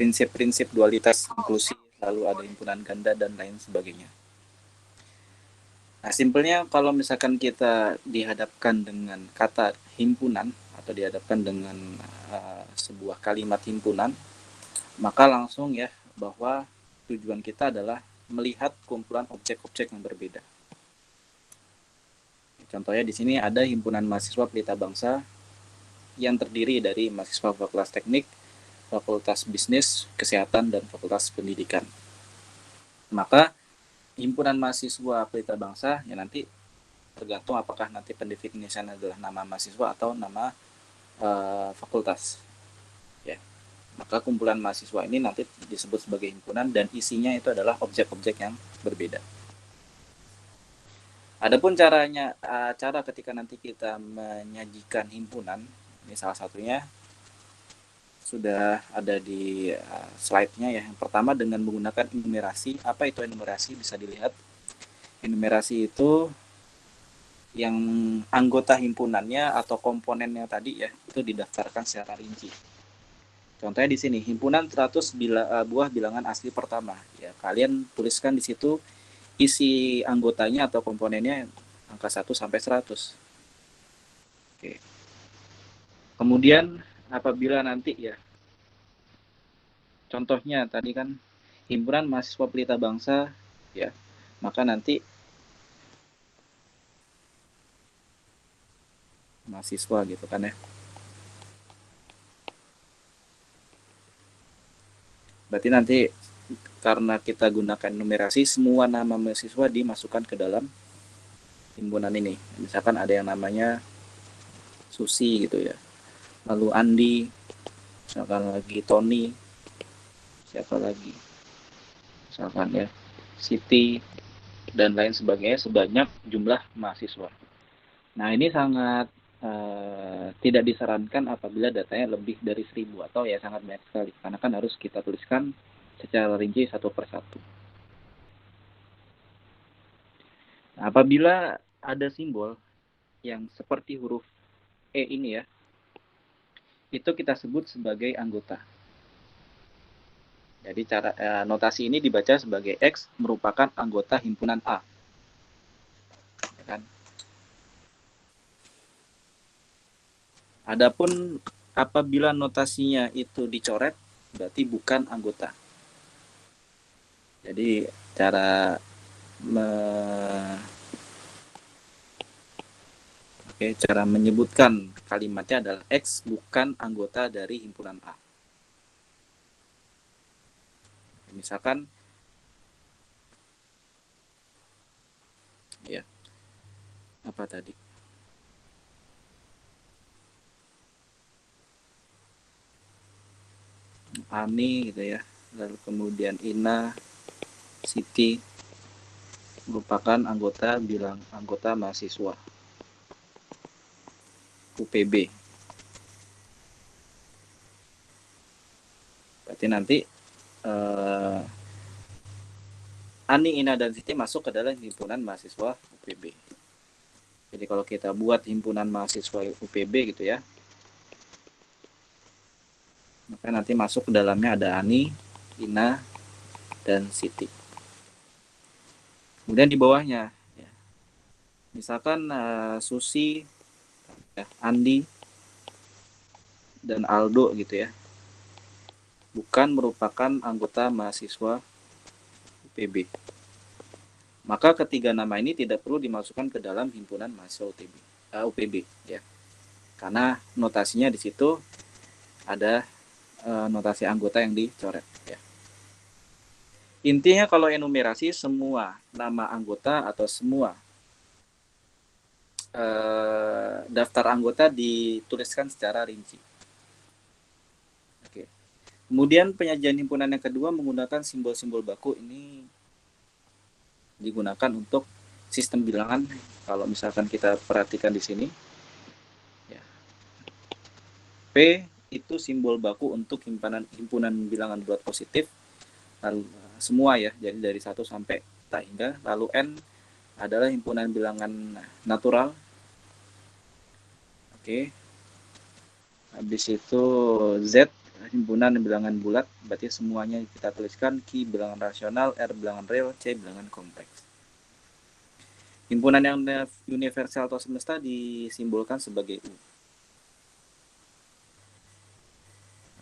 prinsip-prinsip dualitas inklusi, lalu ada himpunan ganda dan lain sebagainya. Nah, simpelnya kalau misalkan kita dihadapkan dengan kata himpunan atau dihadapkan dengan sebuah kalimat himpunan, maka langsung ya bahwa tujuan kita adalah melihat kumpulan objek-objek yang berbeda. Contohnya di sini ada himpunan mahasiswa Pelita Bangsa yang terdiri dari mahasiswa Fakultas Teknik, Fakultas Bisnis, Kesehatan, dan Fakultas Pendidikan. Maka himpunan mahasiswa Pelita Bangsa ya nanti tergantung apakah nanti pendefinisian adalah nama mahasiswa atau nama fakultas. Ya. Maka kumpulan mahasiswa ini nanti disebut sebagai himpunan dan isinya itu adalah objek-objek yang berbeda. Adapun cara ketika nanti kita menyajikan himpunan, ini salah satunya sudah ada di slide-nya ya. Yang pertama dengan menggunakan enumerasi. Apa itu enumerasi? Bisa dilihat. Enumerasi itu yang anggota himpunannya atau komponennya tadi ya, itu didaftarkan secara rinci. Contohnya di sini, himpunan 100 buah bilangan asli pertama. Ya, kalian tuliskan di situ isi anggotanya atau komponennya angka 1 sampai 100. Oke. Kemudian apabila nanti ya, contohnya tadi kan himpunan mahasiswa Pelita Bangsa ya, maka nanti mahasiswa gitu kan ya. Berarti nanti karena kita gunakan numerasi, semua nama mahasiswa dimasukkan ke dalam himpunan ini. Misalkan ada yang namanya Susi gitu ya, lalu Andi, misalkan lagi Tony, siapa lagi, misalkan ya Siti, dan lain sebagainya, sebanyak jumlah mahasiswa. Nah, ini sangat tidak disarankan apabila datanya lebih dari 1000 atau ya sangat banyak sekali, karena kan harus kita tuliskan secara rinci satu persatu. Nah, apabila ada simbol yang seperti huruf E ini ya, itu kita sebut sebagai anggota. Jadi notasi ini dibaca sebagai X merupakan anggota himpunan A. Ya kan? Adapun apabila notasinya itu dicoret, berarti bukan anggota. Jadi cara menyebutkan kalimatnya adalah X bukan anggota dari himpunan A. Misalkan ya, apa tadi? Ani gitu ya, lalu kemudian Ina, Siti merupakan anggota mahasiswa UPB. Berarti nanti Ani, Ina, dan Siti masuk ke dalam himpunan mahasiswa UPB. Jadi kalau kita buat himpunan mahasiswa UPB gitu ya, maka nanti masuk ke dalamnya ada Ani, Ina, dan Siti. Kemudian di bawahnya, ya, misalkan Susi, ya, Andi, dan Aldo gitu ya, bukan merupakan anggota mahasiswa UPB. Maka ketiga nama ini tidak perlu dimasukkan ke dalam himpunan mahasiswa UPB ya. Karena notasinya di situ ada notasi anggota yang dicoret ya. Intinya kalau enumerasi, semua nama anggota atau semua daftar anggota dituliskan secara rinci. Oke. Kemudian penyajian himpunan yang kedua menggunakan simbol-simbol baku. Ini digunakan untuk sistem bilangan. Kalau misalkan kita perhatikan di sini ya. P itu simbol baku untuk himpunan bilangan bulat positif, lalu semua ya, jadi dari 1 sampai tak hingga. Lalu N adalah himpunan bilangan natural. Oke. Habis itu Z himpunan bilangan bulat, berarti semuanya kita tuliskan Q bilangan rasional, R bilangan real, C bilangan kompleks. Himpunan yang universal atau semesta disimbolkan sebagai U.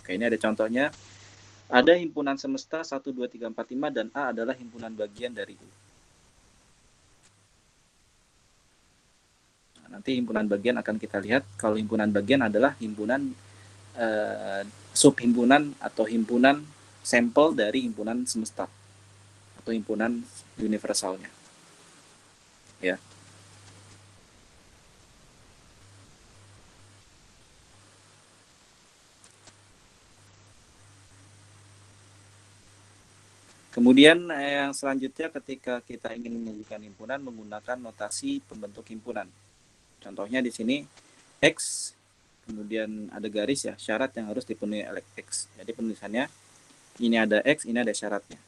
Oke, ini ada contohnya. Ada himpunan semesta 1, 2, 3, 4, 5 dan A adalah himpunan bagian dari U. Nah, nanti himpunan bagian akan kita lihat. Kalau himpunan bagian adalah himpunan subhimpunan atau himpunan sampel dari himpunan semesta atau himpunan universalnya. Ya. Kemudian yang selanjutnya ketika kita ingin menyajikan himpunan menggunakan notasi pembentuk himpunan. Contohnya di sini X, kemudian ada garis ya, syarat yang harus dipenuhi oleh X. Jadi penulisannya ini ada X, ini ada syaratnya.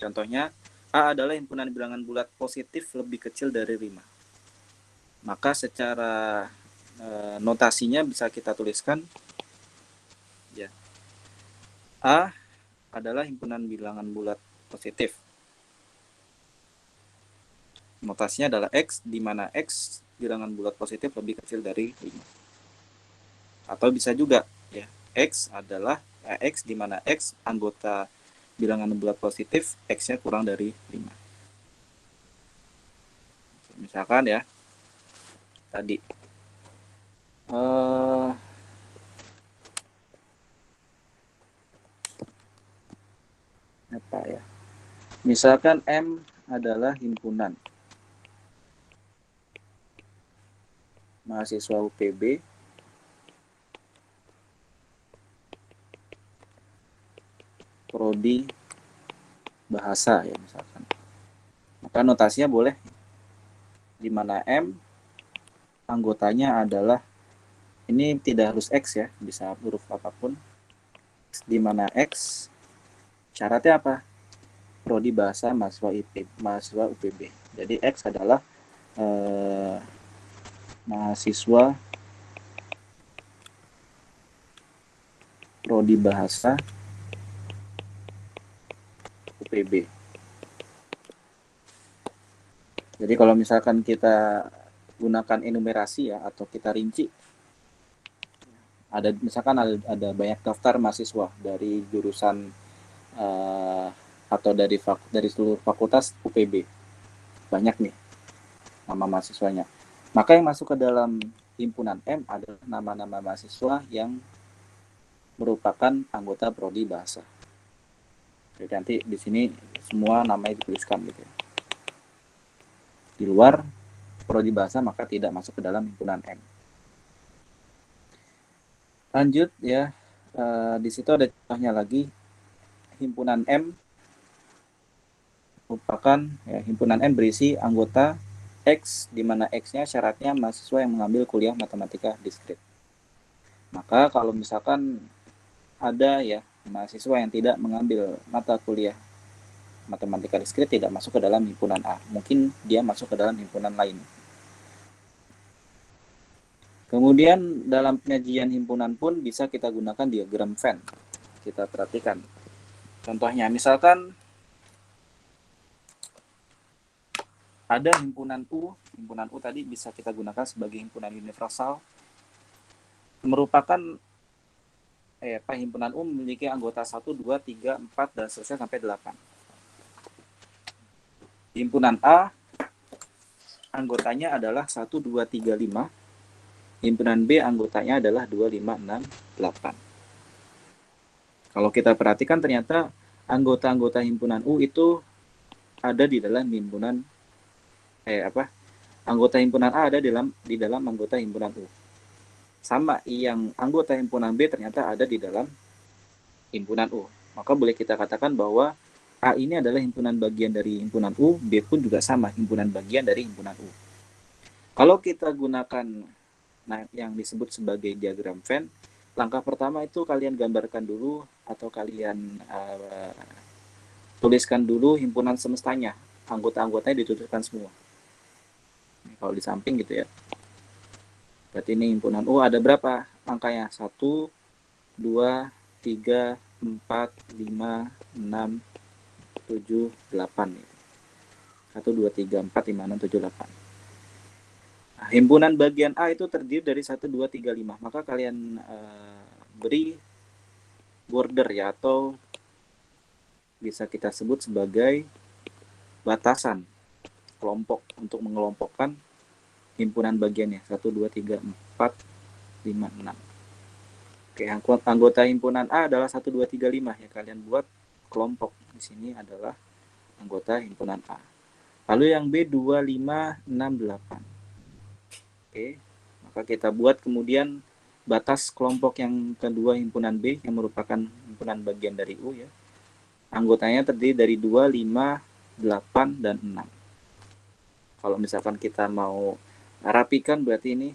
Contohnya A adalah himpunan bilangan bulat positif lebih kecil dari 5. Maka secara notasinya bisa kita tuliskan ya. A adalah himpunan bilangan bulat positif. Notasinya adalah X, di mana X bilangan bulat positif lebih kecil dari 5. Atau bisa juga ya, X adalah X di mana X anggota bilangan bulat positif, X-nya kurang dari 5. Misalkan ya, tadi apa ya? Misalkan M adalah himpunan mahasiswa UPB prodi bahasa ya misalkan. Maka notasinya boleh di mana M anggotanya adalah, ini tidak harus X ya, bisa huruf apapun. Di mana X syaratnya apa? Prodi bahasa mahasiswa UPB. Jadi X adalah mahasiswa prodi bahasa UPB. Jadi kalau misalkan kita gunakan enumerasi ya, atau kita rinci, ada misalkan ada banyak daftar mahasiswa dari jurusan atau dari seluruh fakultas UPB, banyak nih nama mahasiswanya. Maka yang masuk ke dalam himpunan M adalah nama-nama mahasiswa yang merupakan anggota prodi bahasa. Jadi nanti di sini semua namanya dituliskan gitu ya. Di luar prodi bahasa maka tidak masuk ke dalam himpunan M. Lanjut ya, di situ ada contohnya lagi. Himpunan M merupakan ya, himpunan M berisi anggota X, di mana X-nya syaratnya mahasiswa yang mengambil kuliah matematika diskrit. Maka kalau misalkan ada ya mahasiswa yang tidak mengambil mata kuliah matematika diskrit, tidak masuk ke dalam himpunan A. Mungkin dia masuk ke dalam himpunan lain. Kemudian dalam penyajian himpunan pun bisa kita gunakan diagram Venn. Kita perhatikan. Contohnya misalkan ada himpunan U. Himpunan U tadi bisa kita gunakan sebagai himpunan universal. Merupakan himpunan U memiliki anggota 1, 2, 3, 4, dan seterusnya sampai 8. Himpunan A anggotanya adalah 1, 2, 3, 5. Himpunan B anggotanya adalah 2, 5, 6, 8. Kalau kita perhatikan ternyata anggota-anggota himpunan U itu ada di dalam himpunan anggota himpunan A ada di dalam anggota himpunan U. Sama yang anggota himpunan B ternyata ada di dalam himpunan U. Maka boleh kita katakan bahwa A ini adalah himpunan bagian dari himpunan U, B pun juga sama, himpunan bagian dari himpunan U. Kalau kita gunakan yang disebut sebagai diagram Venn, langkah pertama itu kalian gambarkan dulu atau kalian tuliskan dulu himpunan semestanya. Anggota-anggotanya dituliskan semua. Kalau di samping gitu ya. Berarti ini himpunan U ada berapa angkanya? 1, 2, 3, 4, 5, 6, 7, 8. 1, 2, 3, 4, 5, 6, 7, 8. Nah, himpunan bagian A itu terdiri dari 1, 2, 3, 5. Maka kalian beri border ya, atau bisa kita sebut sebagai batasan kelompok untuk mengelompokkan himpunan bagiannya. 1, 2, 3, 4, 5, 6. Oke, anggota himpunan A adalah 1, 2, 3, 5 ya. Kalian buat kelompok. Di sini adalah anggota himpunan A. Lalu yang B 2, 5, 6, 8. Oke, maka kita buat kemudian batas kelompok yang kedua himpunan B yang merupakan himpunan bagian dari U ya. Anggotanya terdiri dari 2, 5, 8, dan 6. Kalau misalkan kita mau rapikan berarti ini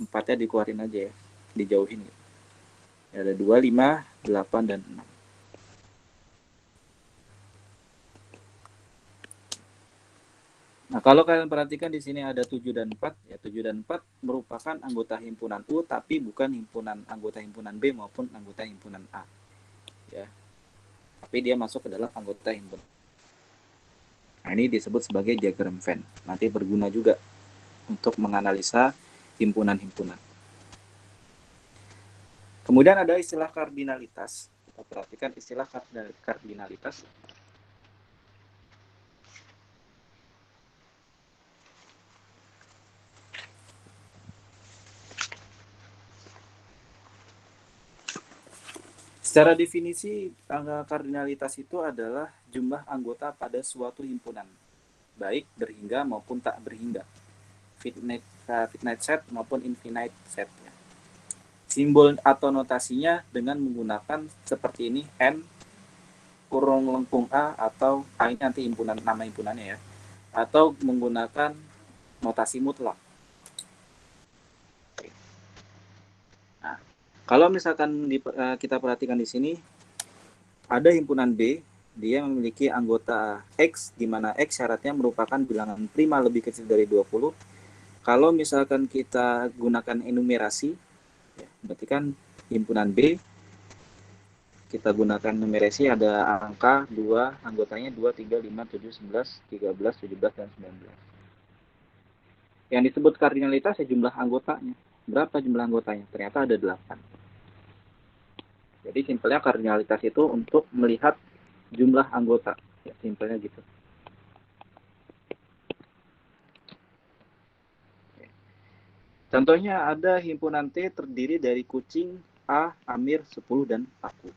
4-nya dikeluarin aja ya, dijauhin gitu. Ya, ada 2, 5, 8, dan 6. Nah, kalau kalian perhatikan di sini ada 7 dan 4, ya 7 dan 4 merupakan anggota himpunan U tapi bukan anggota himpunan B maupun anggota himpunan A. Ya. Tapi dia masuk ke dalam anggota himpunan. Nah, ini disebut sebagai diagram Venn. Nanti berguna juga untuk menganalisa himpunan-himpunan. Kemudian ada istilah kardinalitas. Kita perhatikan istilah kardinalitas. Secara definisi, angka kardinalitas itu adalah jumlah anggota pada suatu himpunan, baik berhingga maupun tak berhingga, finite set maupun infinite set. Simbol atau notasinya dengan menggunakan seperti ini, N kurung lengkung A, atau A ini nanti nama himpunannya ya, atau menggunakan notasi mutlak. Nah, kalau misalkan kita perhatikan di sini, ada himpunan B, dia memiliki anggota X, di mana X syaratnya merupakan bilangan prima lebih kecil dari 20. Kalau misalkan kita gunakan enumerasi, ya, berarti kan himpunan B, kita gunakan numerasi ada angka 2, anggotanya 2, 3, 5, 7, 11, 13, 17, dan 19. Yang disebut kardinalitas ya jumlah anggotanya. Berapa jumlah anggotanya? Ternyata ada 8. Jadi simpelnya kardinalitas itu untuk melihat jumlah anggota. Ya, simpelnya gitu. Contohnya ada himpunan T terdiri dari kucing, A, Amir, 10, dan aku.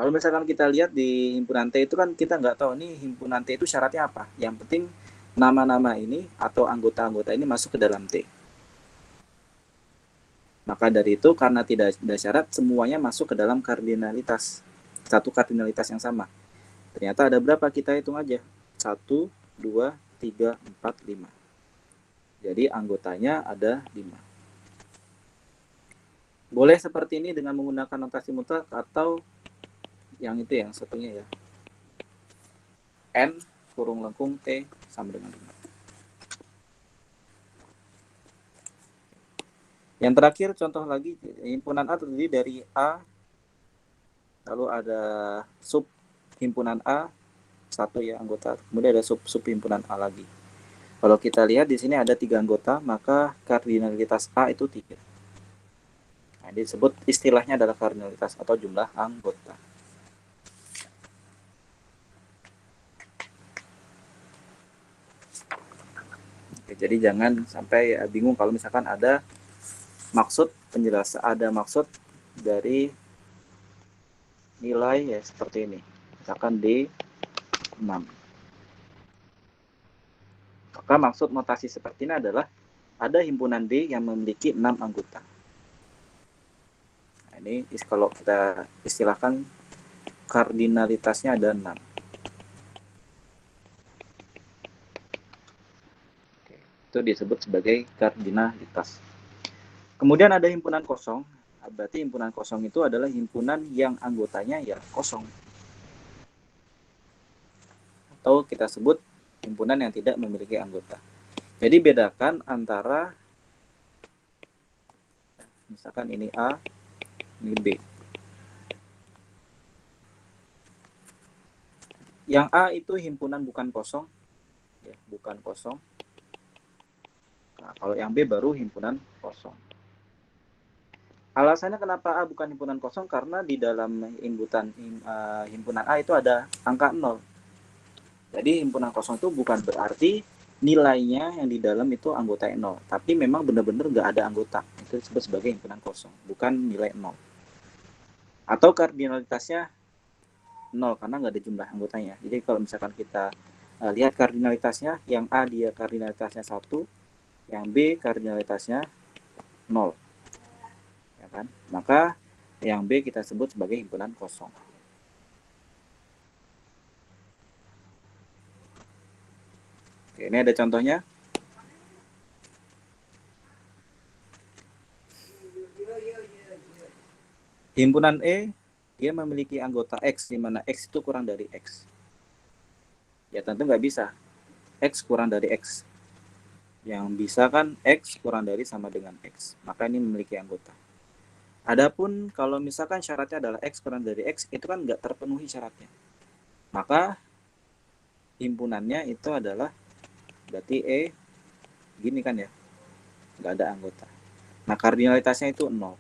Kalau misalkan kita lihat di himpunan T itu kan kita nggak tahu nih himpunan T itu syaratnya apa. Yang penting nama-nama ini atau anggota-anggota ini masuk ke dalam T. Maka dari itu karena tidak ada syarat semuanya masuk ke dalam kardinalitas. Satu kardinalitas yang sama. Ternyata ada berapa? Kita hitung aja. 1, 2, 3, 4, 5. Jadi anggotanya ada 5. Boleh seperti ini dengan menggunakan notasi mutlak atau yang itu yang satunya ya. N kurung lengkung T sama dengan 5. Yang terakhir contoh lagi, himpunan A terdiri dari A, lalu ada sub himpunan A, satu ya anggota, kemudian ada sub himpunan A lagi. Kalau kita lihat di sini ada 3 anggota, maka kardinalitas A itu 3. Nah, disebut istilahnya adalah kardinalitas atau jumlah anggota. Oke, jadi jangan sampai bingung kalau misalkan ada maksud penjelasan, ada maksud dari nilai ya seperti ini. Misalkan D6. Maka maksud notasi seperti ini adalah ada himpunan D yang memiliki 6 anggota. Nah, ini kalau kita istilahkan kardinalitasnya ada 6. Oke, itu disebut sebagai kardinalitas. Kemudian ada himpunan kosong. Berarti himpunan kosong itu adalah himpunan yang anggotanya ya kosong. Atau kita sebut himpunan yang tidak memiliki anggota. Jadi bedakan antara Misalkan ini A, ini B. Yang A itu himpunan bukan kosong, ya, bukan kosong. Nah, kalau yang B baru himpunan kosong. Alasannya kenapa A bukan himpunan kosong, karena di dalam himpunan A itu ada angka 0. Jadi himpunan kosong itu bukan berarti nilainya yang di dalam itu anggota 0, tapi memang benar-benar nggak ada anggota. Itu disebut sebagai himpunan kosong, bukan nilai 0. Atau kardinalitasnya 0 karena nggak ada jumlah anggotanya. Jadi kalau misalkan kita lihat kardinalitasnya, yang A dia kardinalitasnya 1, yang B kardinalitasnya 0. Ya kan? Maka yang B kita sebut sebagai himpunan kosong. Oke, ini ada contohnya. Himpunan E, dia memiliki anggota X, di mana X itu kurang dari X. Ya tentu nggak bisa. X kurang dari X. Yang bisa kan X kurang dari sama dengan X. Maka ini memiliki anggota. Adapun kalau misalkan syaratnya adalah X kurang dari X, itu kan nggak terpenuhi syaratnya. Maka himpunannya itu adalah berarti E gini kan ya, nggak ada anggota. Nah kardinalitasnya itu 0.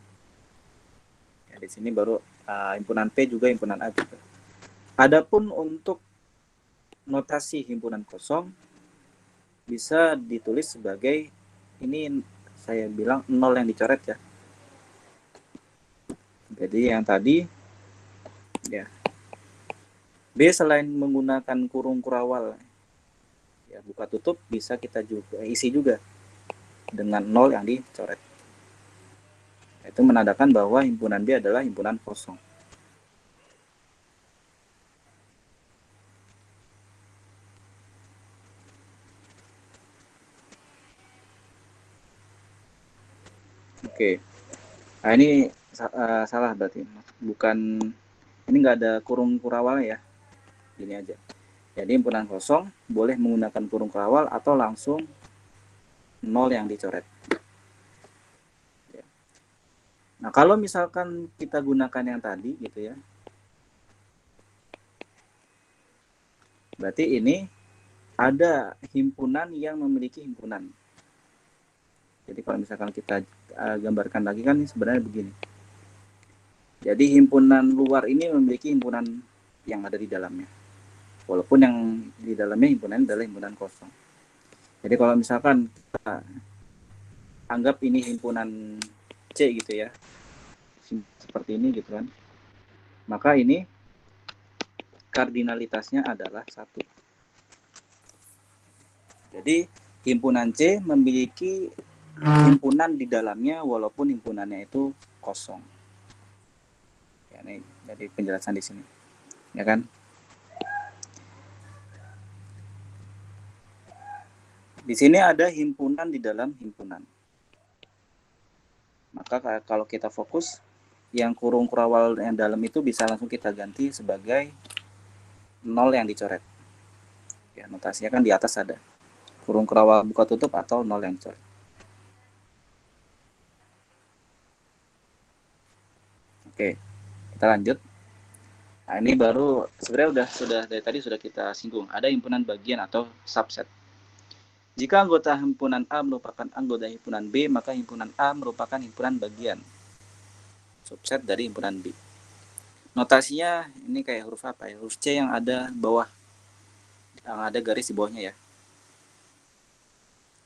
Ya, di sini baru himpunan P juga himpunan A juga. Adapun untuk notasi himpunan kosong bisa ditulis sebagai, ini saya bilang 0 yang dicoret ya. Jadi yang tadi ya, B selain menggunakan kurung kurawal ya buka tutup, bisa kita juga isi juga dengan 0 yang dicoret. Itu menandakan bahwa himpunan B adalah himpunan kosong. Oke. Nah ini salah berarti. Bukan, ini nggak ada kurung kurawalnya ya. Gini aja. Jadi himpunan kosong boleh menggunakan kurung kurawal atau langsung 0 yang dicoret. Nah kalau misalkan kita gunakan yang tadi gitu ya, berarti ini ada himpunan yang memiliki himpunan. Jadi kalau misalkan kita gambarkan lagi kan ini sebenarnya begini. Jadi himpunan luar ini memiliki himpunan yang ada di dalamnya. Walaupun yang di dalamnya himpunan adalah himpunan kosong. Jadi kalau misalkan kita anggap ini himpunan C gitu ya, seperti ini gitu kan, maka ini kardinalitasnya adalah 1. Jadi himpunan C memiliki himpunan di dalamnya walaupun himpunannya itu kosong. Ya, ini jadi penjelasan di sini, ya kan? Di sini ada himpunan di dalam himpunan. Maka kalau kita fokus, yang kurung kurawal yang dalam itu bisa langsung kita ganti sebagai 0 yang dicoret. Ya, notasinya kan di atas ada kurung kurawal buka tutup atau 0 yang dicoret. Oke, kita lanjut. Nah, ini baru sebenarnya sudah dari tadi sudah kita singgung. Ada himpunan bagian atau subset. Jika anggota himpunan A merupakan anggota himpunan B, maka himpunan A merupakan himpunan bagian, subset dari himpunan B. Notasinya ini kayak huruf apa ya? Huruf C yang ada bawah, yang ada garis di bawahnya ya.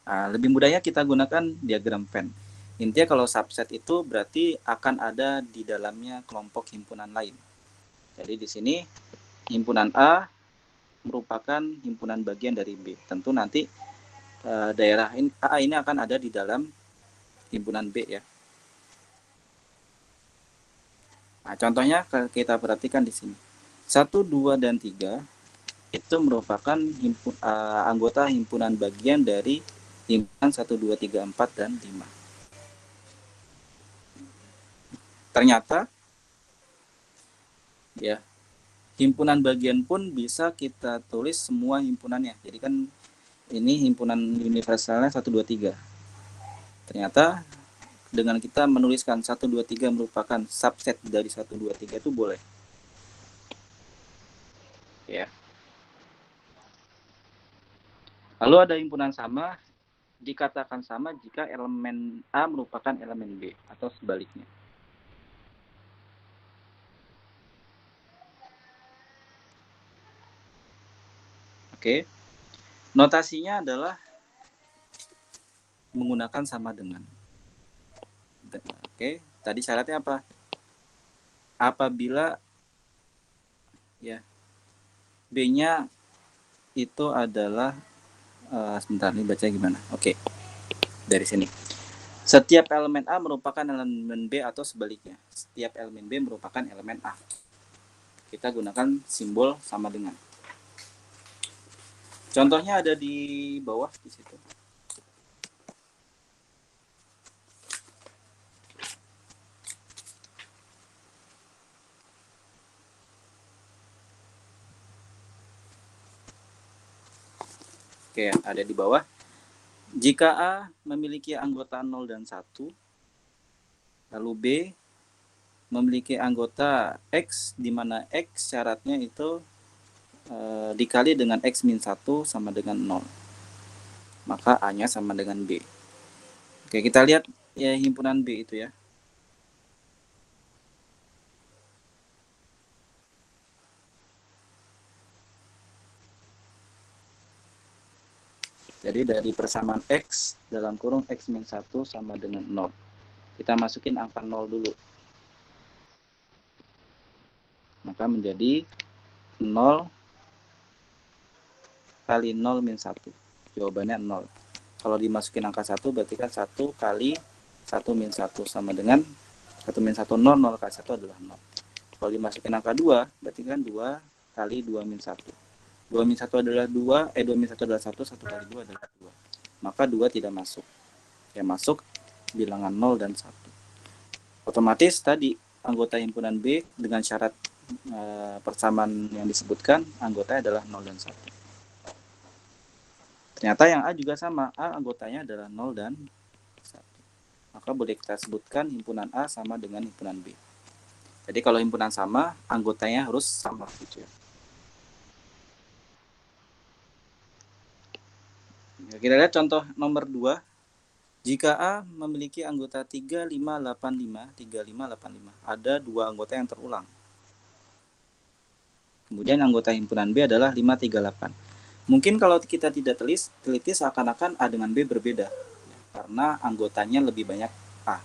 Nah, lebih mudahnya kita gunakan diagram Venn. Intinya kalau subset itu berarti akan ada di dalamnya kelompok himpunan lain. Jadi di sini himpunan A merupakan himpunan bagian dari B. Tentu nanti daerah A ini akan ada di dalam himpunan B ya. Nah, contohnya kita perhatikan di sini. 1, 2, dan 3 itu merupakan anggota himpunan bagian dari himpunan 1, 2, 3, 4, dan 5. Ternyata ya, himpunan bagian pun bisa kita tulis semua himpunannya. Jadi kan ini himpunan universalnya 1, 2, 3. Ternyata dengan kita menuliskan 1, 2, 3 merupakan subset dari 1, 2, 3 itu boleh. Ya. Lalu ada himpunan sama, dikatakan sama jika elemen A merupakan elemen B atau sebaliknya. Oke. Notasinya adalah menggunakan sama dengan. Oke, tadi syaratnya apa? Apabila ya B-nya itu adalah sebentar nih baca gimana. Oke. Dari sini. Setiap elemen A merupakan elemen B atau sebaliknya. Setiap elemen B merupakan elemen A. Kita gunakan simbol sama dengan. Contohnya ada di bawah di situ. Oke, ada di bawah. Jika A memiliki anggota 0 dan 1, lalu B memiliki anggota X, di mana X syaratnya itu dikali dengan X min 1 sama dengan 0. Maka A-nya sama dengan B. Oke, kita lihat ya himpunan B itu ya. Jadi dari persamaan X dalam kurung X min 1 sama dengan 0. Kita masukin angka 0 dulu. Maka menjadi 0 kali 0 min 1. Jawabannya 0. Kalau dimasukin angka 1 berarti kan 1 kali 1 min 1 sama dengan 1 min 1 0, 0 kali 1 adalah 0. Kalau dimasukin angka 2 berarti kan 2 kali 2 min 1. 2 min 1 adalah 2, 2 min 1 adalah 1, 1 kali 2 adalah 2. Maka 2 tidak masuk. Yang masuk bilangan 0 dan 1. Otomatis tadi anggota himpunan B dengan syarat persamaan yang disebutkan, anggotanya adalah 0 dan 1. Ternyata yang A juga sama, A anggotanya adalah 0 dan 1. Maka boleh kita sebutkan himpunan A sama dengan himpunan B. Jadi kalau himpunan sama, anggotanya harus sama gitu ya. Kita lihat contoh nomor 2. Jika A memiliki anggota 3585, 3585, ada dua anggota yang terulang. Kemudian anggota himpunan B adalah 538. Mungkin kalau kita tidak teliti seakan-akan A dengan B berbeda, karena anggotanya lebih banyak A.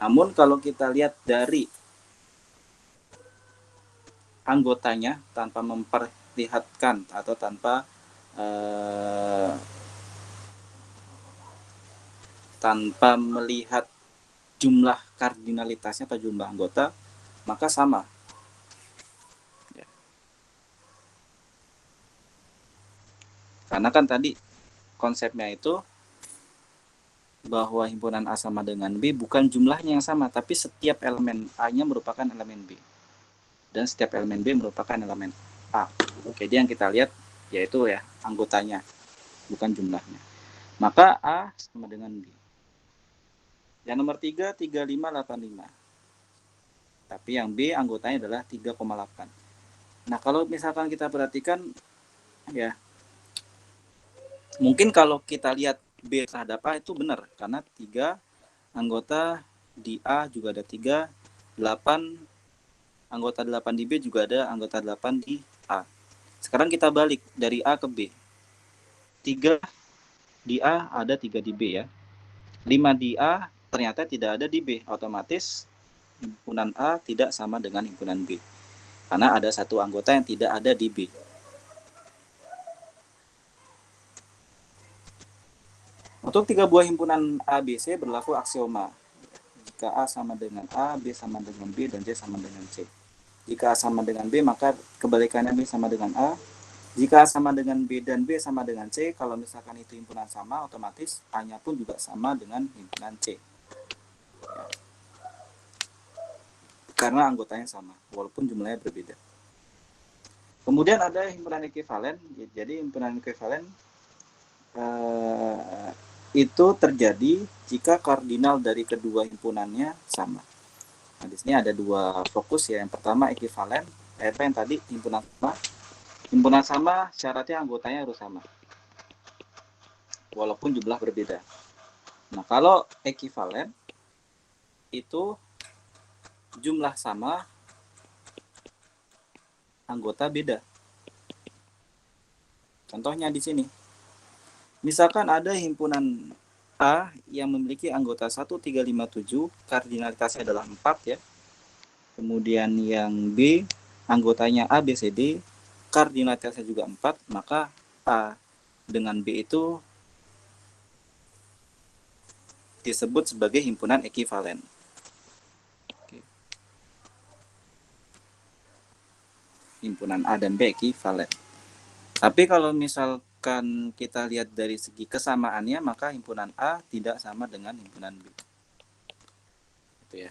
Namun kalau kita lihat dari anggotanya tanpa memperlihatkan atau tanpa melihat jumlah kardinalitasnya atau jumlah anggota, maka sama. Ya. Karena kan tadi konsepnya itu bahwa himpunan A sama dengan B bukan jumlahnya yang sama, tapi setiap elemen A-nya merupakan elemen B. Dan setiap elemen B merupakan elemen A. Jadi yang kita lihat yaitu ya anggotanya, bukan jumlahnya. Maka A sama dengan B. Yang nomor 3, 3585. Tapi yang B anggotanya adalah 3,8. Nah, kalau misalkan kita perhatikan, ya, mungkin kalau kita lihat B terhadap A itu benar. Karena 3 anggota di A juga ada 3, 8 anggota 8 di B juga ada anggota 8 di A. Sekarang kita balik dari A ke B. 3 di A ada 3 di B ya. 5 di A ternyata tidak ada di B. Otomatis himpunan A tidak sama dengan himpunan B. Karena ada satu anggota yang tidak ada di B. Untuk 3 buah himpunan A, B, C berlaku aksioma. Jika A sama dengan A, B sama dengan B, dan C sama dengan C. Jika A sama dengan B, maka kebalikannya B sama dengan A. Jika A sama dengan B dan B sama dengan C, kalau misalkan itu himpunan sama, otomatis A-nya pun juga sama dengan himpunan C. Ya. Karena anggotanya sama, walaupun jumlahnya berbeda. Kemudian ada himpunan ekuivalen. Jadi himpunan ekuivalen itu terjadi jika kardinal dari kedua himpunannya sama. Nah, di sini ada dua fokus ya. Yang pertama ekivalen, apa yang tadi himpunan sama. Himpunan sama syaratnya anggotanya harus sama, walaupun jumlah berbeda. Nah, kalau ekivalen itu jumlah sama, anggota beda. Contohnya di sini. Misalkan ada himpunan A yang memiliki anggota 1357, kardinalitasnya adalah 4 ya. Kemudian yang B, anggotanya A, B, C, D, kardinalitasnya juga 4, maka A dengan B itu disebut sebagai himpunan ekivalen. Himpunan A dan B ekivalen. Tapi kalau misalkan kita lihat dari segi kesamaannya, maka himpunan A tidak sama dengan himpunan B. Itu ya.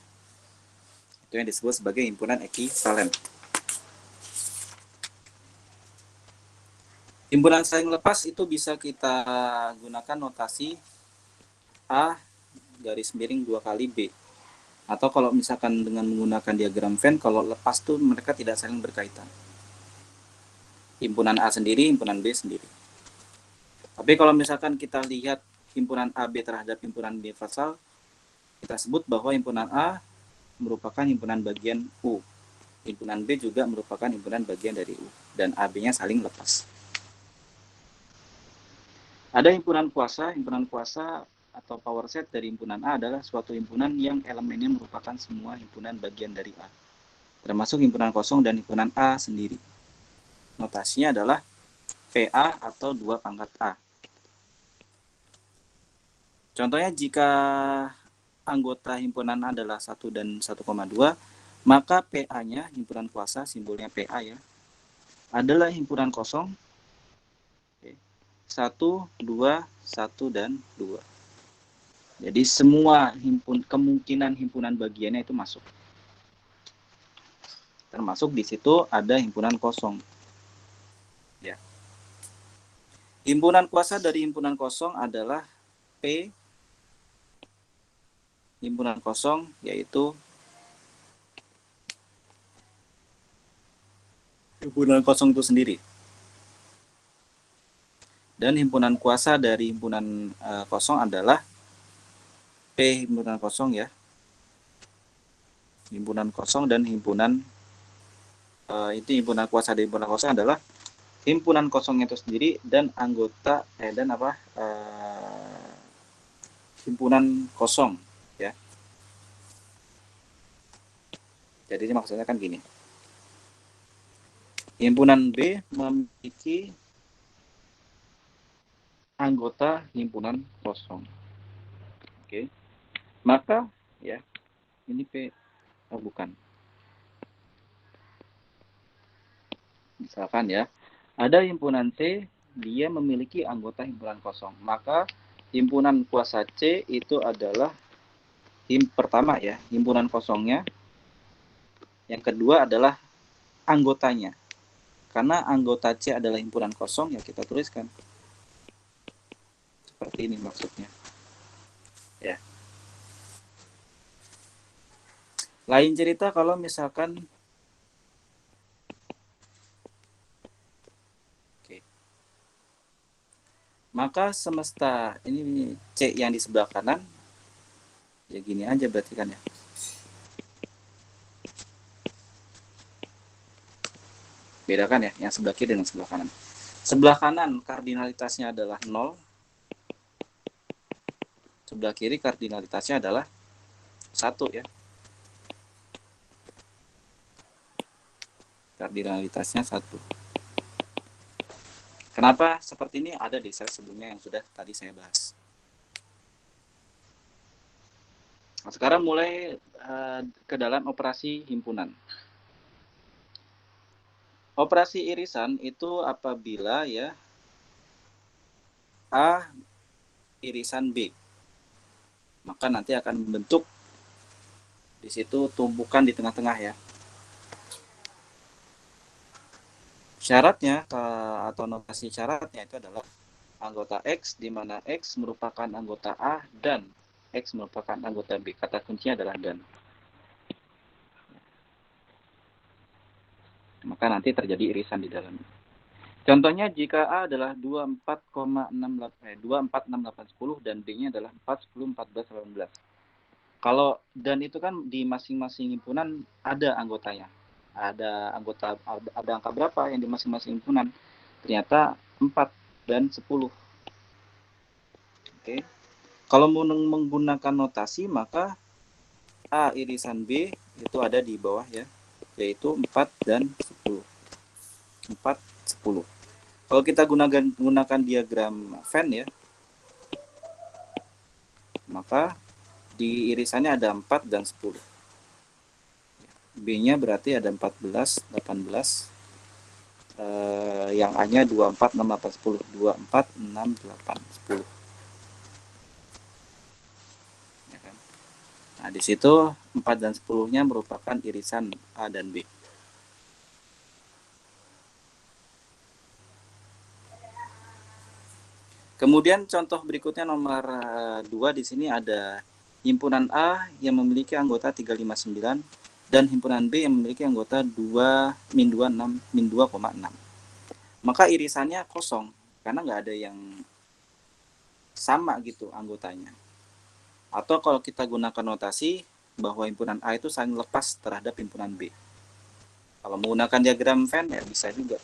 Itu yang disebut sebagai himpunan ekivalen. Himpunan saling lepas itu bisa kita gunakan notasi A garis miring 2 kali B. Atau kalau misalkan dengan menggunakan diagram Venn, kalau lepas tuh mereka tidak saling berkaitan. Himpunan A sendiri, himpunan B sendiri. Tapi kalau misalkan kita lihat himpunan AB terhadap himpunan B universal, kita sebut bahwa himpunan A merupakan himpunan bagian U. Himpunan B juga merupakan himpunan bagian dari U. Dan AB-nya saling lepas. Ada himpunan kuasa atau power set dari himpunan A adalah suatu himpunan yang elemennya merupakan semua himpunan bagian dari A. Termasuk himpunan kosong dan himpunan A sendiri. Notasinya adalah PA atau 2 pangkat A. Contohnya jika anggota himpunan A adalah 1 dan 1,2, maka PA-nya, himpunan kuasa, simbolnya PA ya, adalah himpunan kosong 1, 2, 1, dan 2. Jadi semua kemungkinan himpunan bagiannya itu masuk. Termasuk di situ ada himpunan kosong. Ya. Himpunan kuasa dari himpunan kosong adalah P himpunan kosong, yaitu himpunan kosong itu sendiri. Dan himpunan kuasa dari himpunan kosong adalah P himpunan kosong ya. Himpunan kosong dan himpunan itu himpunan kuasa dari himpunan kosong adalah himpunan kosongnya itu sendiri dan anggota himpunan kosong ya. Jadi maksudnya kan gini. Himpunan B memiliki anggota himpunan kosong. Oke. Maka ya, ini P bukan. Misalkan ya, ada himpunan C, dia memiliki anggota himpunan kosong. Maka himpunan kuasa C itu adalah pertama ya, himpunan kosongnya. Yang kedua adalah anggotanya. Karena anggota C adalah himpunan kosong, ya kita tuliskan. Seperti ini maksudnya. Ya. Lain cerita kalau misalkan maka semesta ini C yang di sebelah kanan ya gini aja berarti kan ya. Bedakan ya yang sebelah kiri dengan sebelah kanan. Sebelah kanan kardinalitasnya adalah 0. Sebelah kiri kardinalitasnya adalah 1 ya. Kardinalitasnya 1. Kenapa seperti ini? Ada di slide sebelumnya yang sudah tadi saya bahas. Nah, sekarang mulai ke dalam operasi himpunan. Operasi irisan itu apabila ya A irisan B, maka nanti akan membentuk di situ tumpukan di tengah-tengah ya. Syaratnya atau notasi syaratnya itu adalah anggota X, di mana X merupakan anggota A dan X merupakan anggota B. Kata kuncinya adalah dan. Maka nanti terjadi irisan di dalamnya. Contohnya jika A adalah 24,68 dan B-nya adalah 4, 10, 14, 18. Kalau dan itu kan di masing-masing himpunan ada anggotanya. Ada angka berapa yang di masing-masing himpunan? Ternyata 4 dan 10. Oke. Kalau menggunakan notasi maka A irisan B itu ada di bawah ya, yaitu 4 dan 10. 4, 10. Kalau kita gunakan diagram Venn ya, maka di irisannya ada 4 dan 10. B-nya berarti ada 14, 18. Yang A-nya 24, 6, 8, 10. 24, 6, 8, 10. Ya kan? Nah, di situ 4 dan 10-nya merupakan irisan A dan B. Kemudian contoh berikutnya nomor 2 di sini ada himpunan A yang memiliki anggota 359 dan himpunan B yang memiliki anggota 2-2,6. Maka irisannya kosong karena nggak ada yang sama gitu anggotanya. Atau kalau kita gunakan notasi bahwa himpunan A itu saling lepas terhadap himpunan B. Kalau menggunakan diagram Venn ya bisa juga.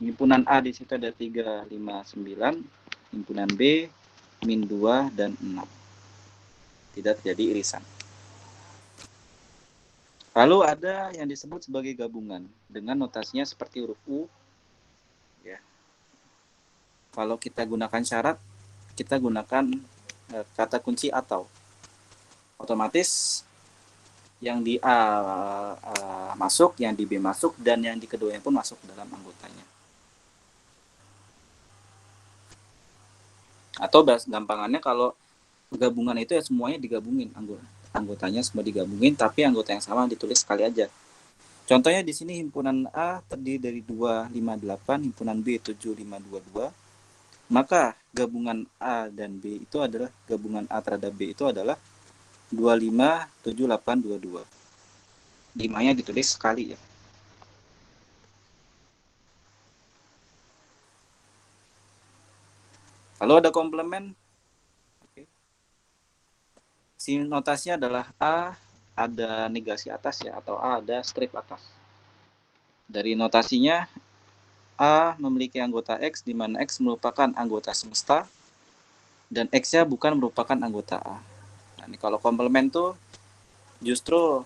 Himpunan A di situ ada 359, himpunan B min 2 dan 6. Tidak terjadi irisan. Lalu ada yang disebut sebagai gabungan dengan notasinya seperti huruf U. Ya. Kalau kita gunakan syarat, kita gunakan kata kunci atau. Otomatis yang di A masuk, yang di B masuk, dan yang di keduanya pun masuk dalam anggotanya. Atau gampangannya kalau gabungan itu ya semuanya digabungin, anggotanya semua digabungin, tapi anggota yang sama ditulis sekali aja. Contohnya di sini himpunan A terdiri dari 258, himpunan B 7522. Maka gabungan A dan B itu adalah gabungan A terhadap B itu adalah 257822. 5-nya ditulis sekali ya. Lalu ada komplement. Oke. Si notasinya adalah A ada negasi atas ya, atau A ada strip atas. Dari notasinya A memiliki anggota X di mana X merupakan anggota semesta dan X-nya bukan merupakan anggota A. Nah, ini kalau komplement tuh justru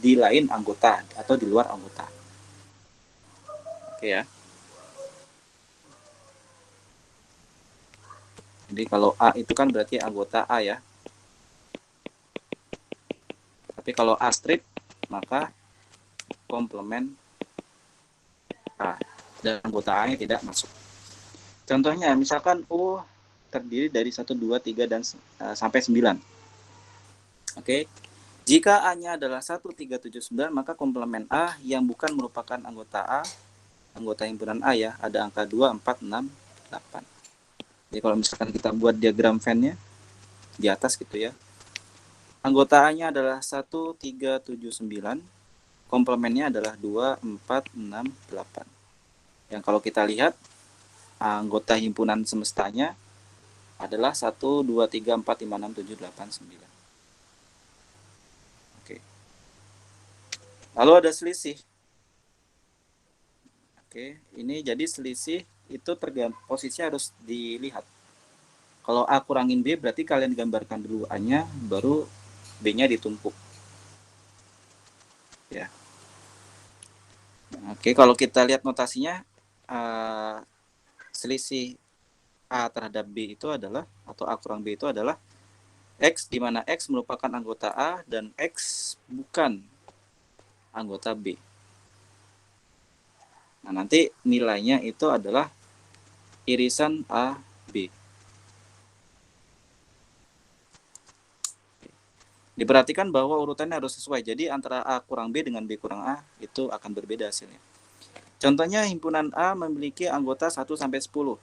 di lain anggota atau di luar anggota. Oke ya. Jadi kalau A itu kan berarti anggota A ya. Tapi kalau A strip maka komplement A dan anggota A-nya tidak masuk. Contohnya misalkan U terdiri dari 1, 2, 3 dan sampai 9. Oke. Jika A-nya adalah 1, 3, 7, 9, maka komplement A yang bukan merupakan anggota A, anggota himpunan A ya, ada angka 2, 4, 6, 8. Jadi kalau misalkan kita buat diagram Venn-nya di atas gitu ya. Anggota A-nya adalah 1, 3, 7, 9. Komplementnya adalah 2, 4, 6, 8. Yang kalau kita lihat anggota himpunan semestanya adalah 1, 2, 3, 4, 5, 6, 7, 8, 9. Oke. Lalu ada selisih. Oke, ini jadi selisih itu posisi harus dilihat. Kalau A kurangin B berarti kalian gambarkan dulu A-nya, baru B-nya ditumpuk. Ya. Oke, kalau kita lihat notasinya, selisih A terhadap B itu adalah, atau A kurang B itu adalah X, di mana X merupakan anggota A dan X bukan anggota B. Nah, nanti nilainya itu adalah irisan A, B. Diperhatikan bahwa urutannya harus sesuai. Jadi antara A kurang B dengan B kurang A itu akan berbeda hasilnya. Contohnya himpunan A memiliki anggota 1 sampai 10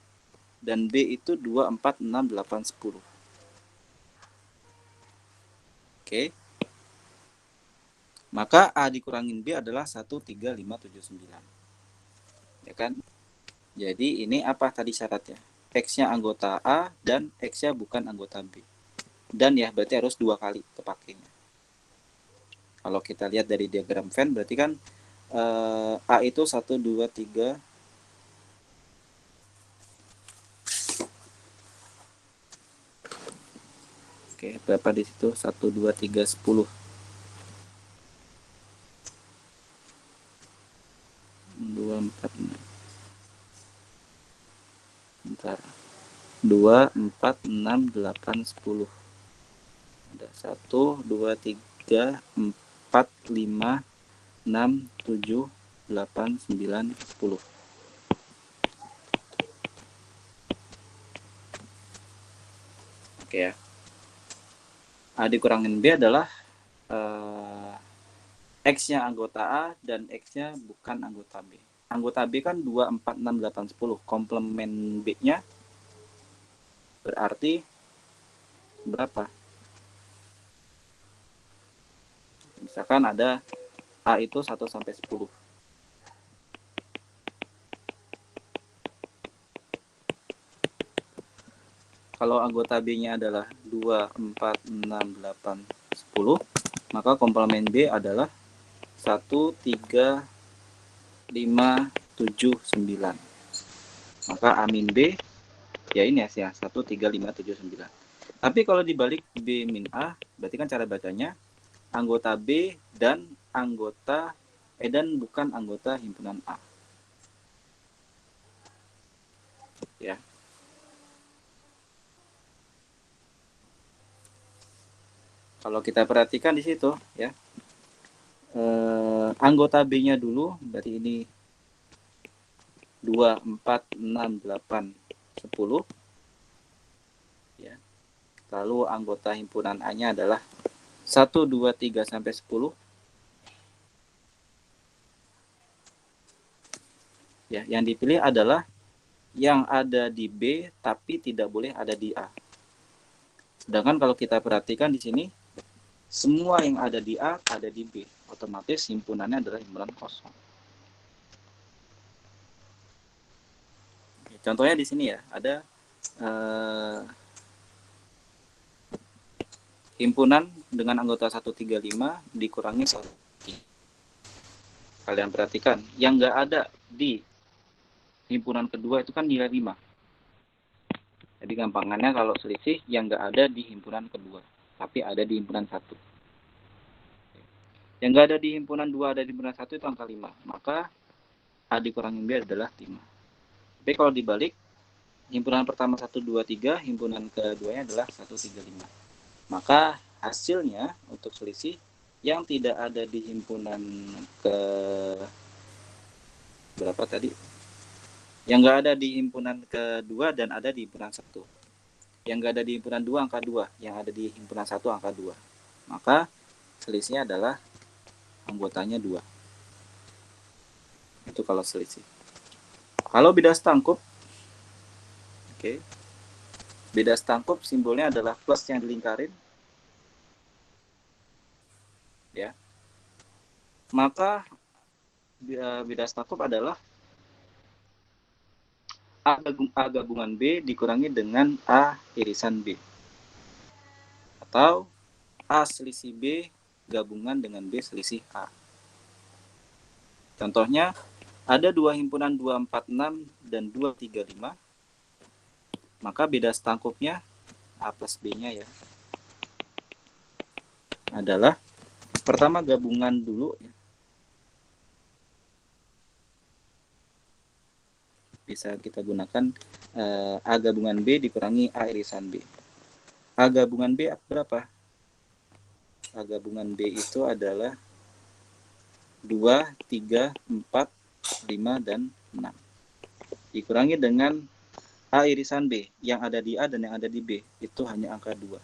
dan B itu 2, 4, 6, 8, 10. Oke. Maka A dikurangin B adalah 1, 3, 5, 7, 9. Ya kan? Jadi ini apa tadi syaratnya? X-nya anggota A dan X-nya bukan anggota B. Dan ya berarti harus 2 kali kepakainya. Kalau kita lihat dari diagram Venn berarti kan A itu 1, 2, 3. Oke, berapa di situ? 1, 2, 3, 10. 2, 4, 6. Bentar. 2, 4, 6, 8, 10. Ada 1, 2, 3, 4, 5, 6, 7, 8, 9, 10. Oke ya. A dikurangin B adalah X-nya anggota A dan X-nya bukan anggota B. Anggota B kan 2, 4, 6, 8, 10. Komplement B-nya berarti berapa? Misalkan ada A itu 1 sampai 10. Kalau anggota B-nya adalah 2, 4, 6, 8, 10, maka komplement B adalah 1, 3, 5, 7, 9. Maka A min B, ya ini ya, 1, 3, 5, 7, 9. Tapi kalau dibalik B min A, berarti kan cara bacanya anggota B dan bukan anggota himpunan A. Ya. Kalau kita perhatikan di situ ya. Anggota B-nya dulu, berarti ini 2, 4, 6, 8, 10. Ya. Lalu anggota himpunan A-nya adalah 1, 2, 3, sampai 10. Ya, yang dipilih adalah yang ada di B tapi tidak boleh ada di A. Sedangkan kalau kita perhatikan di sini, semua yang ada di A ada di B. Otomatis himpunannya adalah himpunan kosong. Contohnya di sini ya, ada himpunan dengan anggota 135 dikurangi 1. Kalian perhatikan, yang nggak ada di himpunan kedua itu kan nilai 5. Jadi gampangannya kalau selisih yang nggak ada di himpunan kedua, tapi ada di himpunan 1. Yang nggak ada di himpunan 2 ada di himpunan 1 itu angka 5. Maka A dikurangin B adalah 5. Tapi kalau dibalik, himpunan pertama 1, 2, 3, himpunan keduanya adalah 1, 3, 5. Maka hasilnya untuk selisih yang tidak ada di himpunan ke berapa tadi? Yang nggak ada di himpunan kedua dan ada di himpunan 1. Yang nggak ada di himpunan 2 angka 2, yang ada di himpunan 1 angka 2. Maka selisihnya adalah anggotanya 2. Itu kalau selisih. Kalau beda setangkup, oke. Beda setangkup simbolnya adalah plus yang dilingkarin. Ya. Maka beda setangkup adalah A gabungan B dikurangi dengan A irisan B. Atau A selisih B gabungan dengan B selisih A. Contohnya, ada dua himpunan 2, 4, 6 dan 2, 3, 5. Maka beda setangkupnya A plus B-nya ya adalah pertama gabungan dulu ya. Bisa kita gunakan A gabungan B dikurangi A irisan B. A gabungan B berapa? A gabungan B itu adalah 2, 3, 4, 5, dan 6. Dikurangi dengan A irisan B. Yang ada di A dan yang ada di B. Itu hanya angka 2.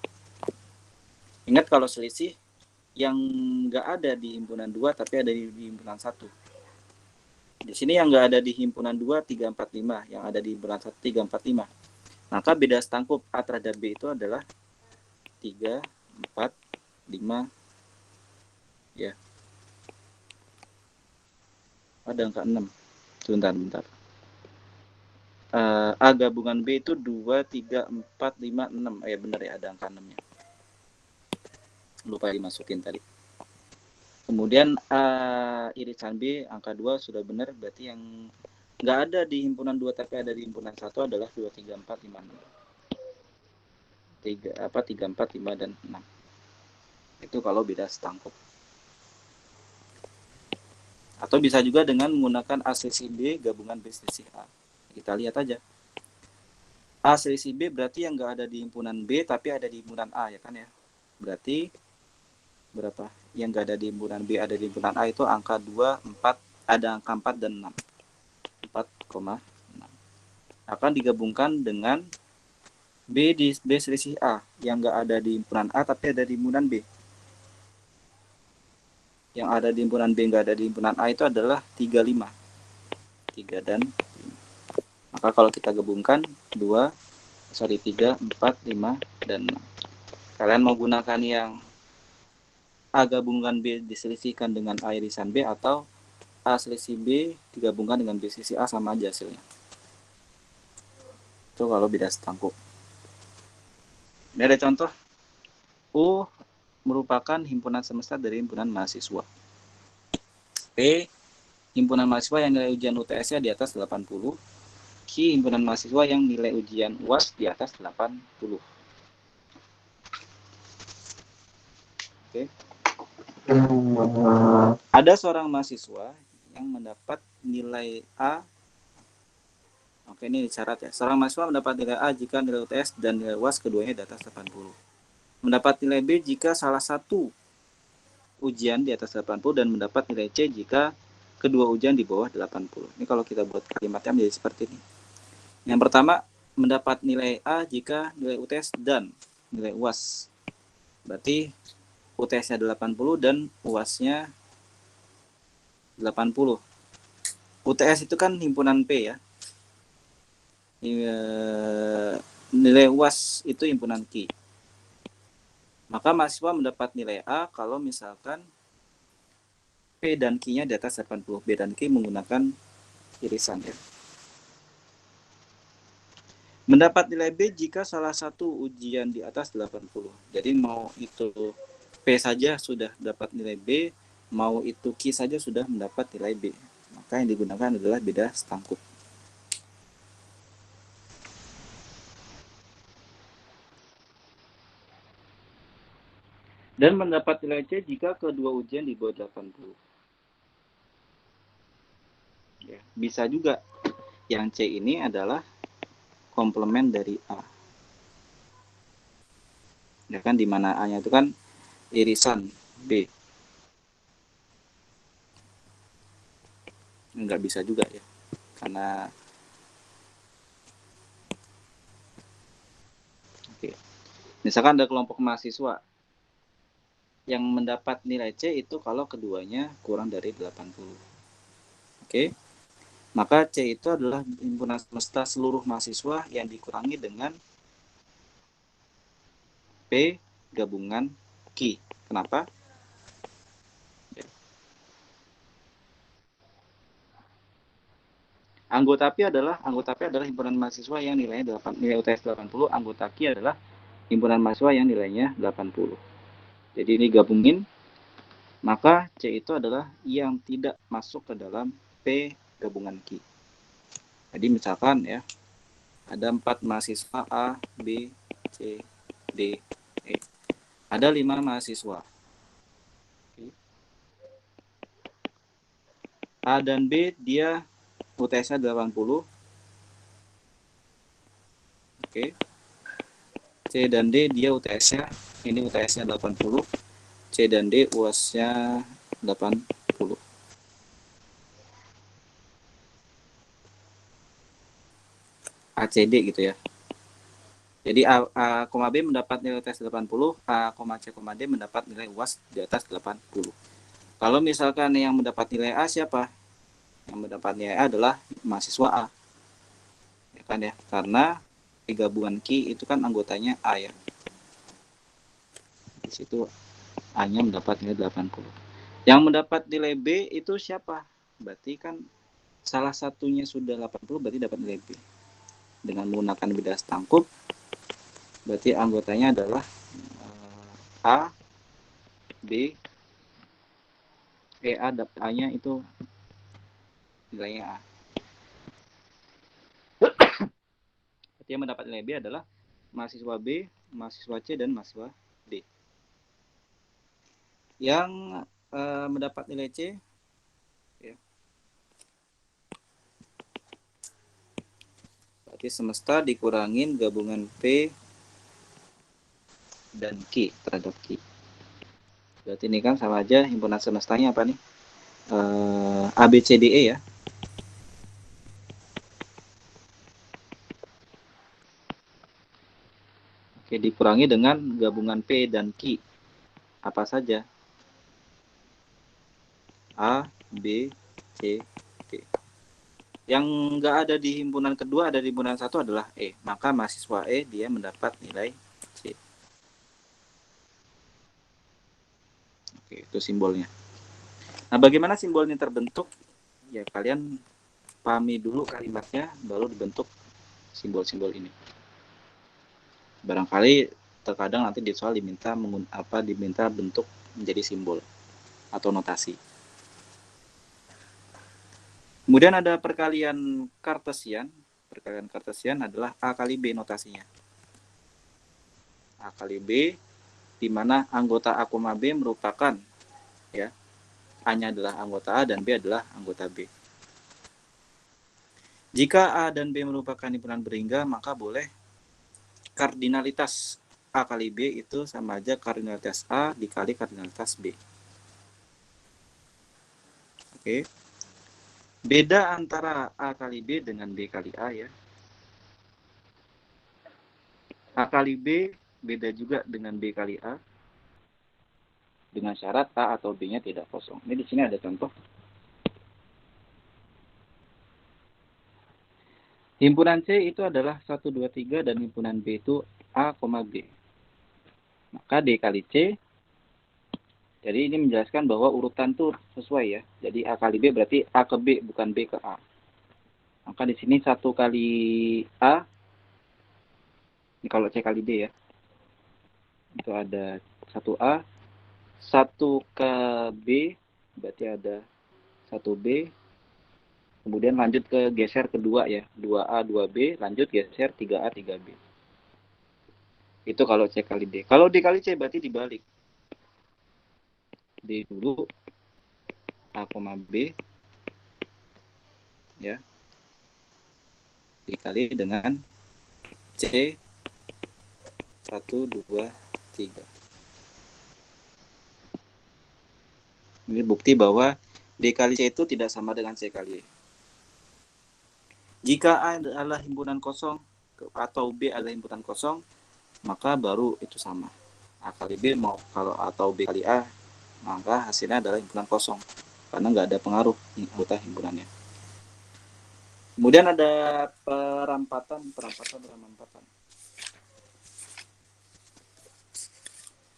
Ingat kalau selisih, yang nggak ada di himpunan 2 tapi ada di himpunan 1. Di sini yang nggak ada di himpunan 2, 3, 4, 5. Yang ada di himpunan 1, 3, 4, 5. Maka beda setangkup A terhadap B itu adalah 3, 4, 5. Ya. Ada angka 6. Bentar. A gabungan B itu 2, 3, 4, 5, 6. Ya benar ya, ada angka 6-nya. Lupa dimasukin tadi. Kemudian irisan B angka 2 sudah benar, berarti yang nggak ada di himpunan 2 tapi ada di himpunan 1 adalah 2, 3, 4, 5, 6. 3, 4, 5, dan 6. Itu kalau beda setangkup. Atau bisa juga dengan menggunakan A selisih B gabungan B selisih A. Kita lihat aja. A selisih B berarti yang nggak ada di himpunan B tapi ada di himpunan A, ya kan ya. Berarti berapa? Yang nggak ada di himpunan B ada di himpunan A itu angka 2, 4, ada angka 4 dan 6. 4,6. Akan digabungkan dengan B di B selisih A yang nggak ada di himpunan A tapi ada di himpunan B. Yang ada di himpunan B nggak ada di himpunan A itu adalah 35. 3 dan 5. Maka kalau kita gabungkan 3, 4, 5, dan 6. Kalian mau gunakan yang A gabungan B diselisihkan dengan A irisan B atau A selisih B digabungkan dengan B selisih A, sama aja hasilnya. Itu kalau beda setangkup. Ini ada contoh. U merupakan himpunan semesta dari himpunan mahasiswa. P himpunan mahasiswa yang nilai ujian UTS-nya di atas 80. Q himpunan mahasiswa yang nilai ujian UAS di atas 80. Oke. Ada seorang mahasiswa yang mendapat nilai A. Oke, ini syarat ya. Seorang mahasiswa mendapat nilai A jika nilai UTS dan nilai UAS keduanya di atas 80. Mendapat nilai B jika salah satu ujian di atas 80 dan mendapat nilai C jika kedua ujian di bawah 80. Ini kalau kita buat kalimatnya menjadi seperti ini. Yang pertama, mendapat nilai A jika nilai UTS dan nilai UAS. Berarti UTS-nya 80 dan UAS-nya 80. UTS itu kan himpunan P ya. Nilai UAS itu himpunan Q. Maka mahasiswa mendapat nilai A kalau misalkan P dan Q-nya di atas 80. B dan Q menggunakan irisan ya. Mendapat nilai B jika salah satu ujian di atas 80. Jadi mau itu P saja sudah dapat nilai B, mau itu Q saja sudah mendapat nilai B. Maka yang digunakan adalah beda setangkup. Dan mendapat nilai C jika kedua ujian di bawah 80. Ya, bisa juga yang C ini adalah komplement dari A. Ya kan, dimana A-nya itu kan irisan B. Nggak bisa juga ya, karena oke. Misalkan ada kelompok mahasiswa yang mendapat nilai C itu kalau keduanya kurang dari 80. Oke. Maka C itu adalah himpunan semesta seluruh mahasiswa yang dikurangi dengan P gabungan Q. Kenapa? Anggota P adalah himpunan mahasiswa yang nilainya nilai UTS 80. Anggota Q adalah himpunan mahasiswa yang nilainya 80. Jadi ini gabungin, maka C itu adalah yang tidak masuk ke dalam P gabungan Q. Jadi misalkan ya, ada 4 mahasiswa A, B, C, D, E. Ada 5 mahasiswa. A dan B dia UTS-nya 80. Oke. C dan D dia UTS-nya, ini UTS-nya 80. C dan D UAS-nya 80. ACD gitu ya. Jadi A, B mendapat nilai UTS 80, A, C, D mendapat nilai UAS di atas 80. Kalau misalkan yang mendapat nilai A siapa? Yang mendapatnya A adalah mahasiswa A, ya kan ya, karena gabungan Q itu kan anggotanya A ya. Di situ A-nya mendapat nilai 80. Yang mendapat nilai B itu siapa? Berarti kan salah satunya sudah 80, berarti dapat nilai B. Dengan menggunakan bidas tangkup, berarti anggotanya adalah A, B, A, A-nya itu nilainya A. Berarti yang mendapat nilai B adalah mahasiswa B, mahasiswa C, dan mahasiswa D. Yang mendapat nilai C, ya, berarti semesta dikurangin gabungan P dan Q terhadap Q. Berarti ini kan sama aja himpunan semestanya apa nih? A, B, C, D, E ya. Oke, dikurangi dengan gabungan P dan Q. Apa saja? A, B, C, D. Yang nggak ada di himpunan kedua, ada di himpunan satu adalah E. Maka mahasiswa E dia mendapat nilai C. Oke, itu simbolnya. Nah, bagaimana simbol ini terbentuk? Ya, kalian pahami dulu kalimatnya, baru dibentuk simbol-simbol ini. Barangkali terkadang nanti di soal diminta bentuk menjadi simbol atau notasi. Kemudian ada perkalian kartesian. Perkalian kartesian adalah A kali B notasinya. A kali B, di mana anggota A, B merupakan, ya, A-nya adalah anggota A dan B adalah anggota B. Jika A dan B merupakan himpunan berhingga, maka boleh kardinalitas A kali B itu sama aja kardinalitas A dikali kardinalitas B. Oke. Beda antara A kali B dengan B kali A ya. A kali B beda juga dengan B kali A dengan syarat A atau B-nya tidak kosong. Ini di sini ada contoh. Himpunan C itu adalah 1, 2, 3 dan himpunan B itu A, B. Maka D kali C, jadi ini menjelaskan bahwa urutan itu sesuai ya. Jadi A kali B berarti A ke B bukan B ke A. Maka di sini 1 kali A, ini kalau C kali D ya, itu ada 1A, 1 ke B, berarti ada 1B, kemudian lanjut ke geser kedua ya, 2A, 2B, lanjut geser 3A, 3B. Itu kalau C kali D. Kalau D kali C berarti dibalik. D dulu, A, B, ya, dikali dengan C 1, 2, 3. Ini bukti bahwa D kali C itu tidak sama dengan C kali E. Jika A adalah himpunan kosong atau B adalah himpunan kosong, maka baru itu sama. A kali B mau kalau atau B kali A, maka hasilnya adalah himpunan kosong karena nggak ada pengaruh anggota himpunannya. Kemudian ada perampatan.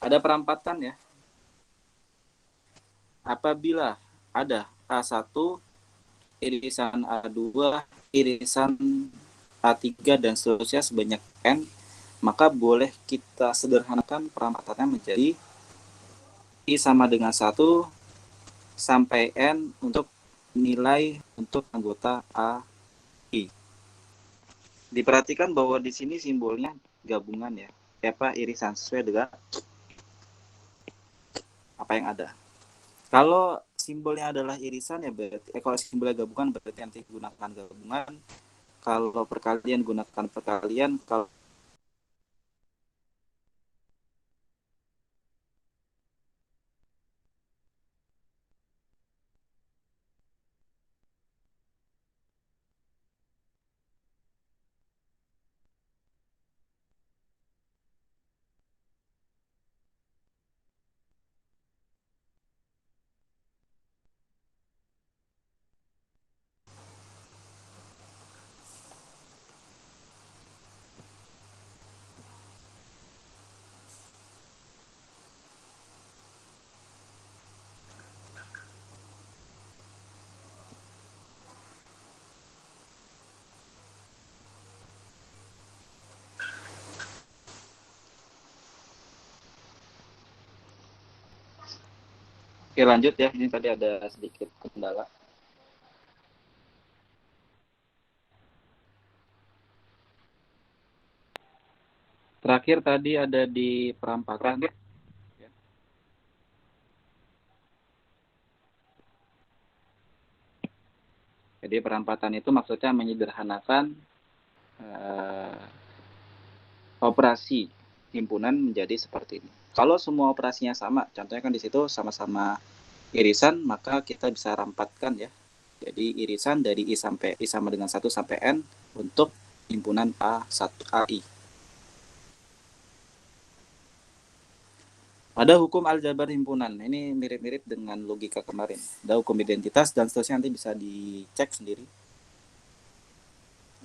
Ada perampatan ya. Apabila ada A1, irisan A2, irisan A3 dan seterusnya sebanyak N, maka boleh kita sederhanakan perampatannya menjadi I sama dengan 1 sampai N untuk nilai untuk anggota A, I. Diperhatikan bahwa di sini simbolnya gabungan ya, apa irisan sesuai dengan apa yang ada. Kalau simbolnya adalah irisan ya berarti kalau simbolnya gabungan berarti nanti gunakan gabungan. Kalau perkalian gunakan perkalian. Kalau Oke, lanjut ya. Ini tadi ada sedikit kendala. Terakhir tadi ada di perampasan. Jadi perampatan itu maksudnya menyederhanakan uh, operasi himpunan menjadi seperti ini. Kalau semua operasinya sama, contohnya kan di situ sama-sama irisan, maka kita bisa rampatkan ya. Jadi irisan dari I sampai I sama dengan 1 sampai N untuk himpunan A1 AI. Ada hukum aljabar himpunan. Ini mirip-mirip dengan logika kemarin. Ada hukum identitas dan seterusnya, nanti bisa dicek sendiri.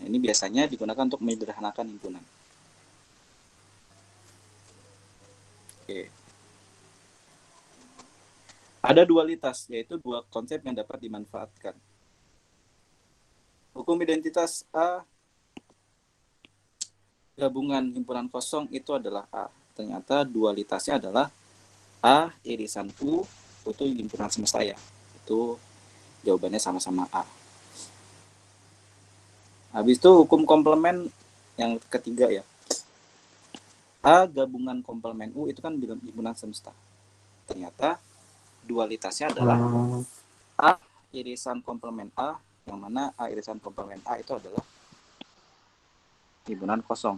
Nah, ini biasanya digunakan untuk menyederhanakan himpunan. Oke. Ada dualitas, yaitu dua konsep yang dapat dimanfaatkan. Hukum identitas A gabungan himpunan kosong itu adalah A. Ternyata dualitasnya adalah A irisan U itu himpunan semesta ya. Itu jawabannya sama-sama A. Habis itu hukum komplement yang ketiga ya. A gabungan komplement U itu kan himpunan semesta. Ternyata dualitasnya adalah A irisan komplement A, yang mana A irisan komplement A itu adalah himpunan kosong.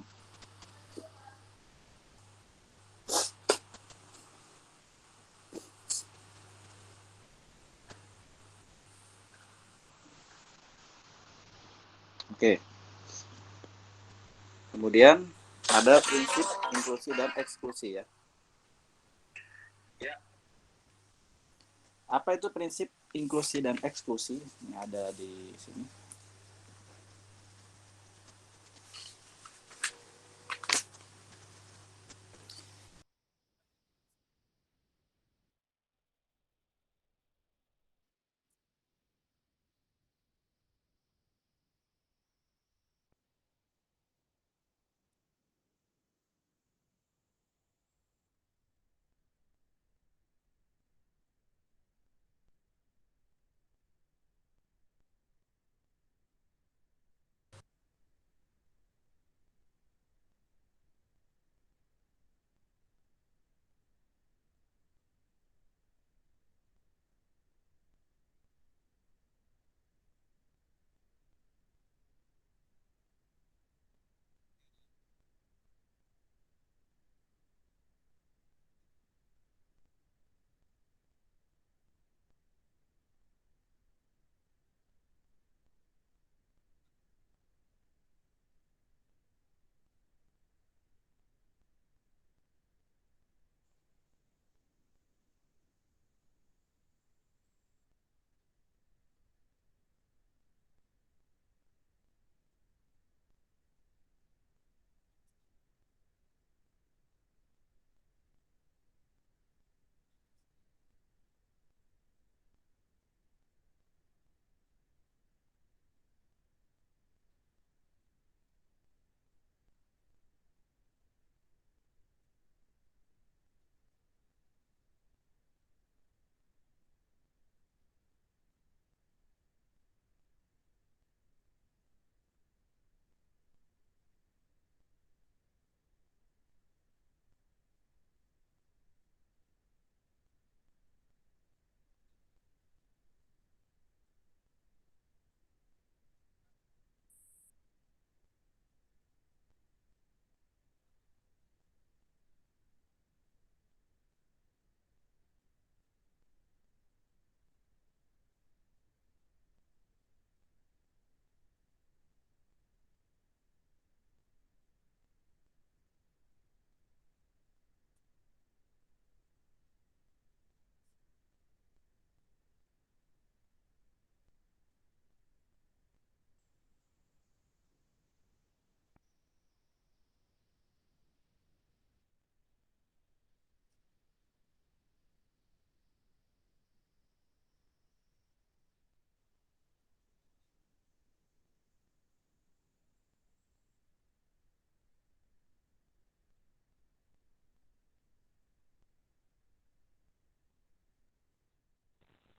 Oke. Kemudian ada prinsip inklusi dan eksklusi ya. Apa itu prinsip inklusi dan eksklusi? Ini ada di sini.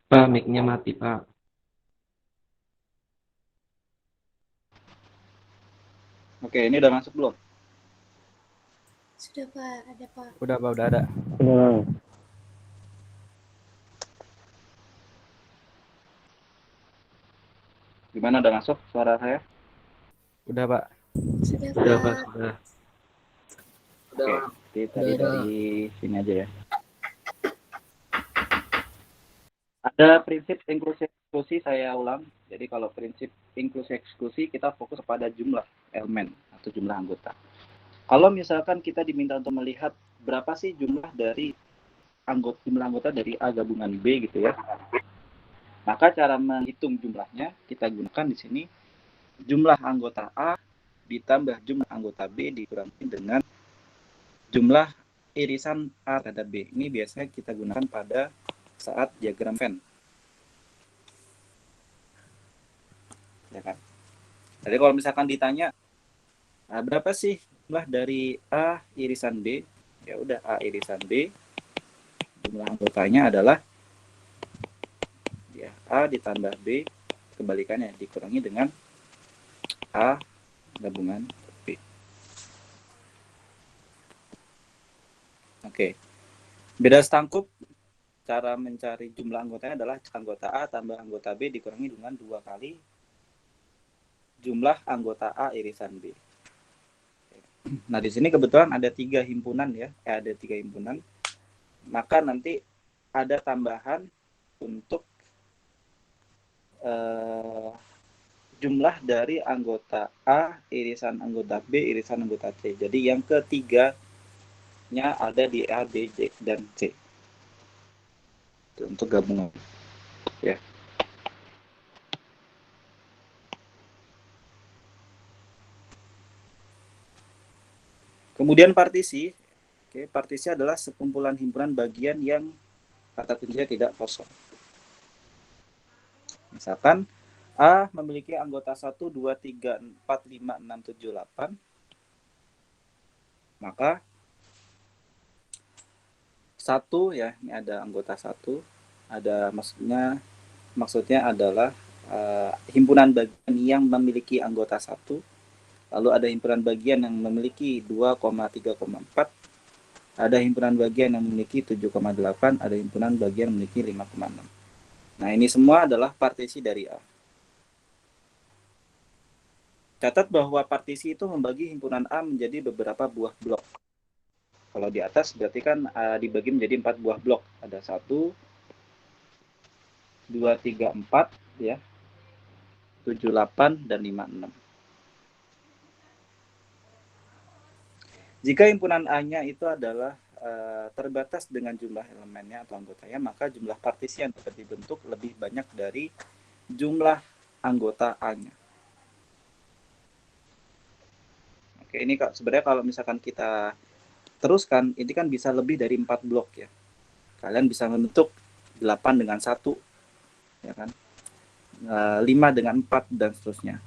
Pak, mic-nya mati, Pak. Oke, ini udah masuk belum? Sudah Pak, ada Pak. Udah, Pak, udah ada. Gimana, udah masuk suara saya? Udah, Pak. Sudah Udah, Pak, Pak. sudah. Oke, jadi tadi dari sini aja ya. Ada prinsip inklusi eksklusi, saya ulang. Jadi kalau prinsip inklusi eksklusi kita fokus pada jumlah elemen atau jumlah anggota. Kalau misalkan kita diminta untuk melihat berapa sih jumlah dari jumlah anggota dari A gabungan B gitu ya. Maka cara menghitung jumlahnya kita gunakan di sini jumlah anggota A ditambah jumlah anggota B dikurangi dengan jumlah irisan A terhadap B. Ini biasanya kita gunakan pada saat diagram Venn. Ya kan? Jadi kalau misalkan ditanya berapa sih jumlah dari A irisan B? Ya udah, A irisan B jumlah anggotanya adalah ya, A ditambah B, kebalikannya dikurangi dengan A gabungan B. Oke. Beda setangkup, cara mencari jumlah anggotanya adalah anggota A tambah anggota B dikurangi dengan 2 kali jumlah anggota A irisan B. Nah, di sini kebetulan ada 3 himpunan ya. Ada 3 himpunan. Maka nanti ada tambahan untuk jumlah dari anggota A irisan anggota B irisan anggota C. Jadi yang ketiganya ada di A, B, C, dan C. Itu untuk gabungan. Ya. Kemudian partisi. Oke, partisi adalah sekumpulan himpunan bagian yang kata kuncinya tidak kosong. Misalkan A memiliki anggota 1, 2, 3, 4, 5, 6, 7, 8. Maka 1 ya, ini ada anggota 1. Ada maksudnya adalah himpunan bagian yang memiliki anggota 1. Lalu ada himpunan bagian yang memiliki 2,3,4. Ada himpunan bagian yang memiliki 7,8. Ada himpunan bagian yang memiliki 5,6. Nah, ini semua adalah partisi dari A. Catat bahwa partisi itu membagi himpunan A menjadi beberapa buah blok. Kalau di atas berarti kan dibagi menjadi 4 buah blok. Ada 1, 2, 3, 4 ya. 7, 8 dan 5, 6. Jika himpunan A-nya itu adalah terbatas dengan jumlah elemennya atau anggotanya, maka jumlah partisi yang dapat dibentuk lebih banyak dari jumlah anggota A-nya. Oke, ini sebenarnya kalau misalkan kita teruskan, ini kan bisa lebih dari 4 blok ya. Kalian bisa membentuk 8 dengan 1, ya kan? 5 dengan 4 dan seterusnya.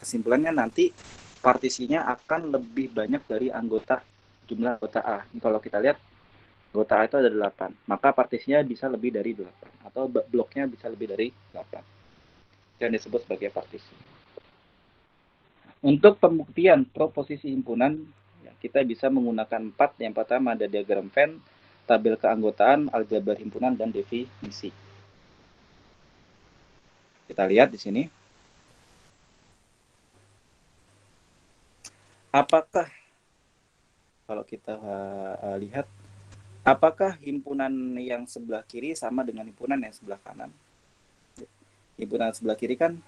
Kesimpulannya nanti partisinya akan lebih banyak dari jumlah anggota A. Ini kalau kita lihat anggota A itu ada 8, maka partisinya bisa lebih dari 8 atau bloknya bisa lebih dari 8. Yang disebut sebagai partisi. Untuk pembuktian proposisi himpunan, kita bisa menggunakan 4. Yang pertama ada diagram Venn, tabel keanggotaan, aljabar himpunan, dan definisi. Kita lihat di sini. Apakah kalau kita lihat, apakah himpunan yang sebelah kiri sama dengan himpunan yang sebelah kanan? Himpunan sebelah kiri kan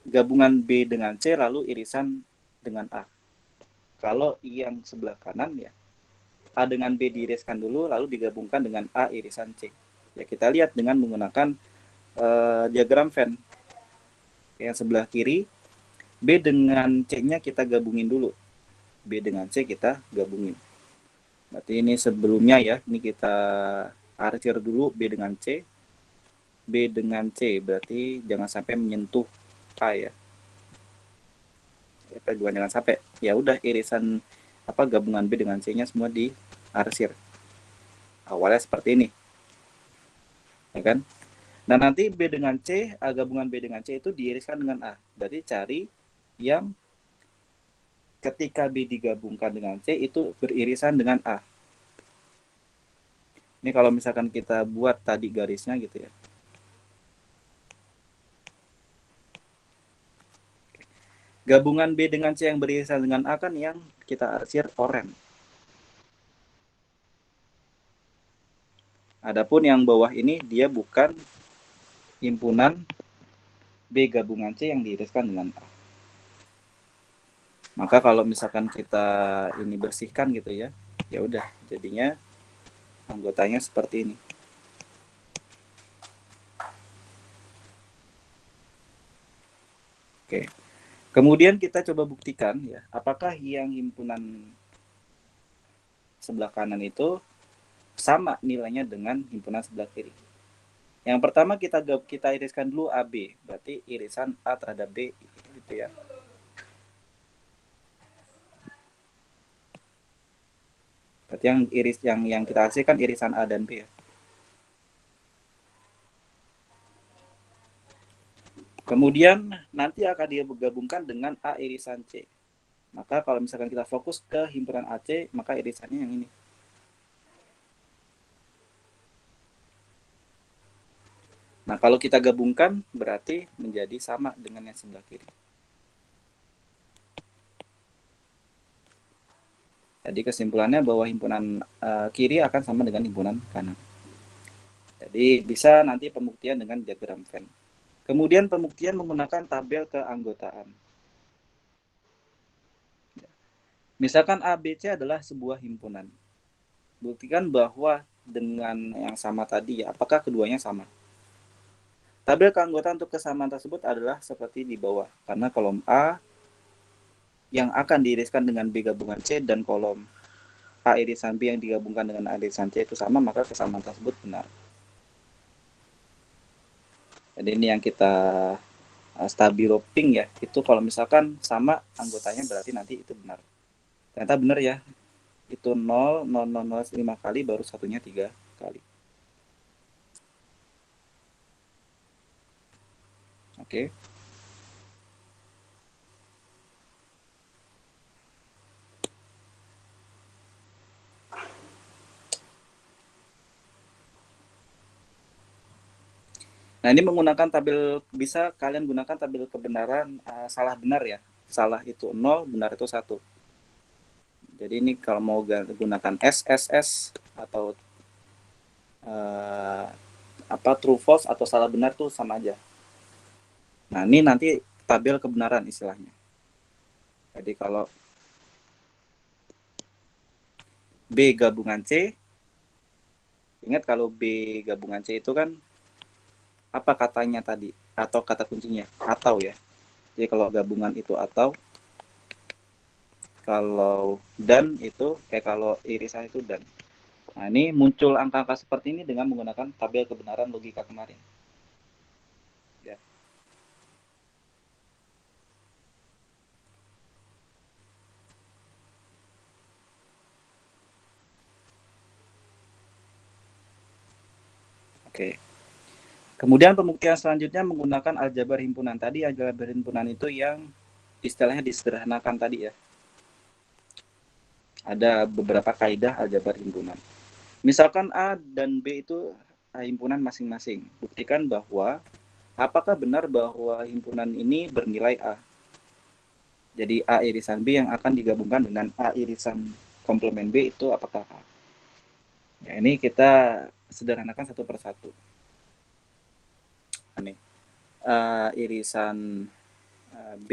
gabungan B dengan C lalu irisan dengan A. Kalau yang sebelah kanan ya A dengan B diiriskan dulu lalu digabungkan dengan A irisan C. Ya, kita lihat dengan menggunakan diagram Venn. Yang sebelah kiri B dengan C-nya kita gabungin dulu. B dengan C kita gabungin. Berarti ini sebelumnya ya, ini kita arsir dulu B dengan C. B dengan C berarti jangan sampai menyentuh A ya. Jangan sampai. Ya udah, irisan gabungan B dengan C-nya semua di arsir. Awalnya seperti ini. ya kan? Nah, nanti B dengan C, gabungan B dengan C itu diiriskan dengan A. Berarti cari yang ketika B digabungkan dengan C itu beririsan dengan A. Ini kalau misalkan kita buat tadi garisnya gitu ya. Gabungan B dengan C yang beririsan dengan A kan yang kita arsir oranye. Adapun yang bawah ini dia bukan himpunan B gabungan C yang diiriskan dengan A. Maka kalau misalkan kita ini bersihkan gitu ya, ya udah jadinya anggotanya seperti ini. Oke. Kemudian kita coba buktikan ya, apakah yang himpunan sebelah kanan itu sama nilainya dengan himpunan sebelah kiri. Yang pertama kita iriskan dulu AB, berarti irisan A terhadap B gitu ya. Berarti yang kita hasilkan irisan A dan B ya. Kemudian nanti akan digabungkan dengan A irisan C. Maka kalau misalkan kita fokus ke himpunan AC, maka irisannya yang ini. Nah, kalau kita gabungkan berarti menjadi sama dengan yang sebelah kiri. Jadi kesimpulannya bahwa himpunan kiri akan sama dengan himpunan kanan. Jadi bisa nanti pembuktian dengan diagram Venn. Kemudian pembuktian menggunakan tabel keanggotaan. Misalkan ABC adalah sebuah himpunan. Buktikan bahwa dengan yang sama tadi ya, apakah keduanya sama? Tabel keanggotaan untuk kesamaan tersebut adalah seperti di bawah. Karena kolom A yang akan diiriskan dengan B gabungan C dan kolom A irisan B yang digabungkan dengan A irisan C itu sama, maka kesamaan tersebut benar. Jadi ini yang kita stabilo pink ya, itu kalau misalkan sama anggotanya berarti nanti itu benar. Ternyata benar ya, itu 0, 0, 0, 0, 5 kali, baru satunya 3 kali. Oke. Nah, ini menggunakan tabel, bisa kalian gunakan tabel kebenaran salah benar ya. Salah itu 0, benar itu 1. Jadi ini kalau mau gunakan SSS atau true false atau salah benar tuh sama aja. Nah, ini nanti tabel kebenaran istilahnya. Jadi kalau B gabungan C, ingat kalau B gabungan C itu kan apa katanya tadi? Atau kata kuncinya? Atau ya. Jadi kalau gabungan itu atau, kalau dan itu, kalau irisan itu dan. Nah, ini muncul angka-angka seperti ini dengan menggunakan tabel kebenaran logika kemarin. Ya. Oke. Kemudian pembuktian selanjutnya menggunakan aljabar himpunan. Tadi aljabar himpunan itu yang istilahnya disederhanakan tadi ya. Ada beberapa kaidah aljabar himpunan. Misalkan A dan B itu himpunan masing-masing. Buktikan bahwa apakah benar bahwa himpunan ini bernilai A. Jadi A irisan B yang akan digabungkan dengan A irisan komplement B itu apakah A. Ya, ini kita sederhanakan satu persatu. Ini irisan B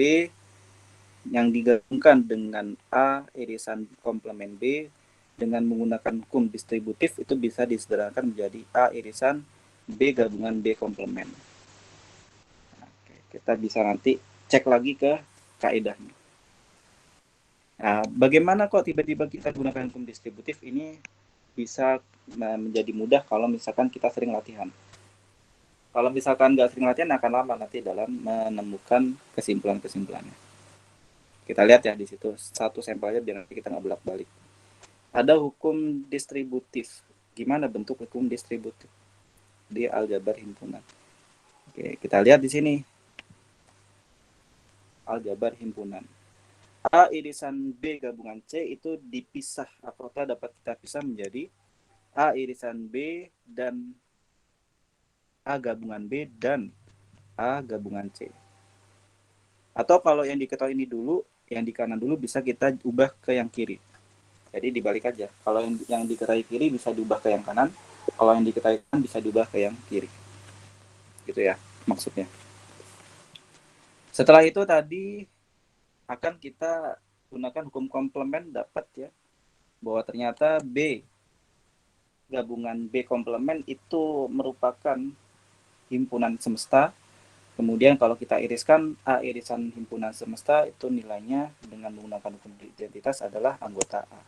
yang digabungkan dengan A irisan komplement B dengan menggunakan hukum distributif itu bisa disederhanakan menjadi A irisan B gabungan B komplement. Oke, kita bisa nanti cek lagi ke kaidahnya. Nah, bagaimana kok tiba-tiba kita gunakan hukum distributif ini bisa menjadi mudah kalau misalkan kita sering latihan. Kalau misalkan nggak sering latihan akan lama nanti dalam menemukan kesimpulan-kesimpulannya. Kita lihat ya di situ satu sampelnya biar nanti kita nggak bolak-balik. Ada hukum distributif. Gimana bentuk hukum distributif? di aljabar himpunan. Oke, kita lihat di sini aljabar himpunan. A irisan B gabungan C itu dipisah, apakah dapat kita pisah menjadi A irisan B dan A gabungan B dan A gabungan C. Atau kalau yang diketahui ini dulu, yang di kanan dulu bisa kita ubah ke yang kiri. Jadi dibalik aja. Kalau yang diketahui kiri bisa diubah ke yang kanan, kalau yang diketahui kanan bisa diubah ke yang kiri. Gitu ya maksudnya. Setelah itu tadi akan kita gunakan hukum komplement, dapat ya bahwa ternyata B gabungan B komplement itu merupakan himpunan semesta. Kemudian kalau kita iriskan A irisan himpunan semesta itu nilainya dengan menggunakan hukum identitas adalah anggota A,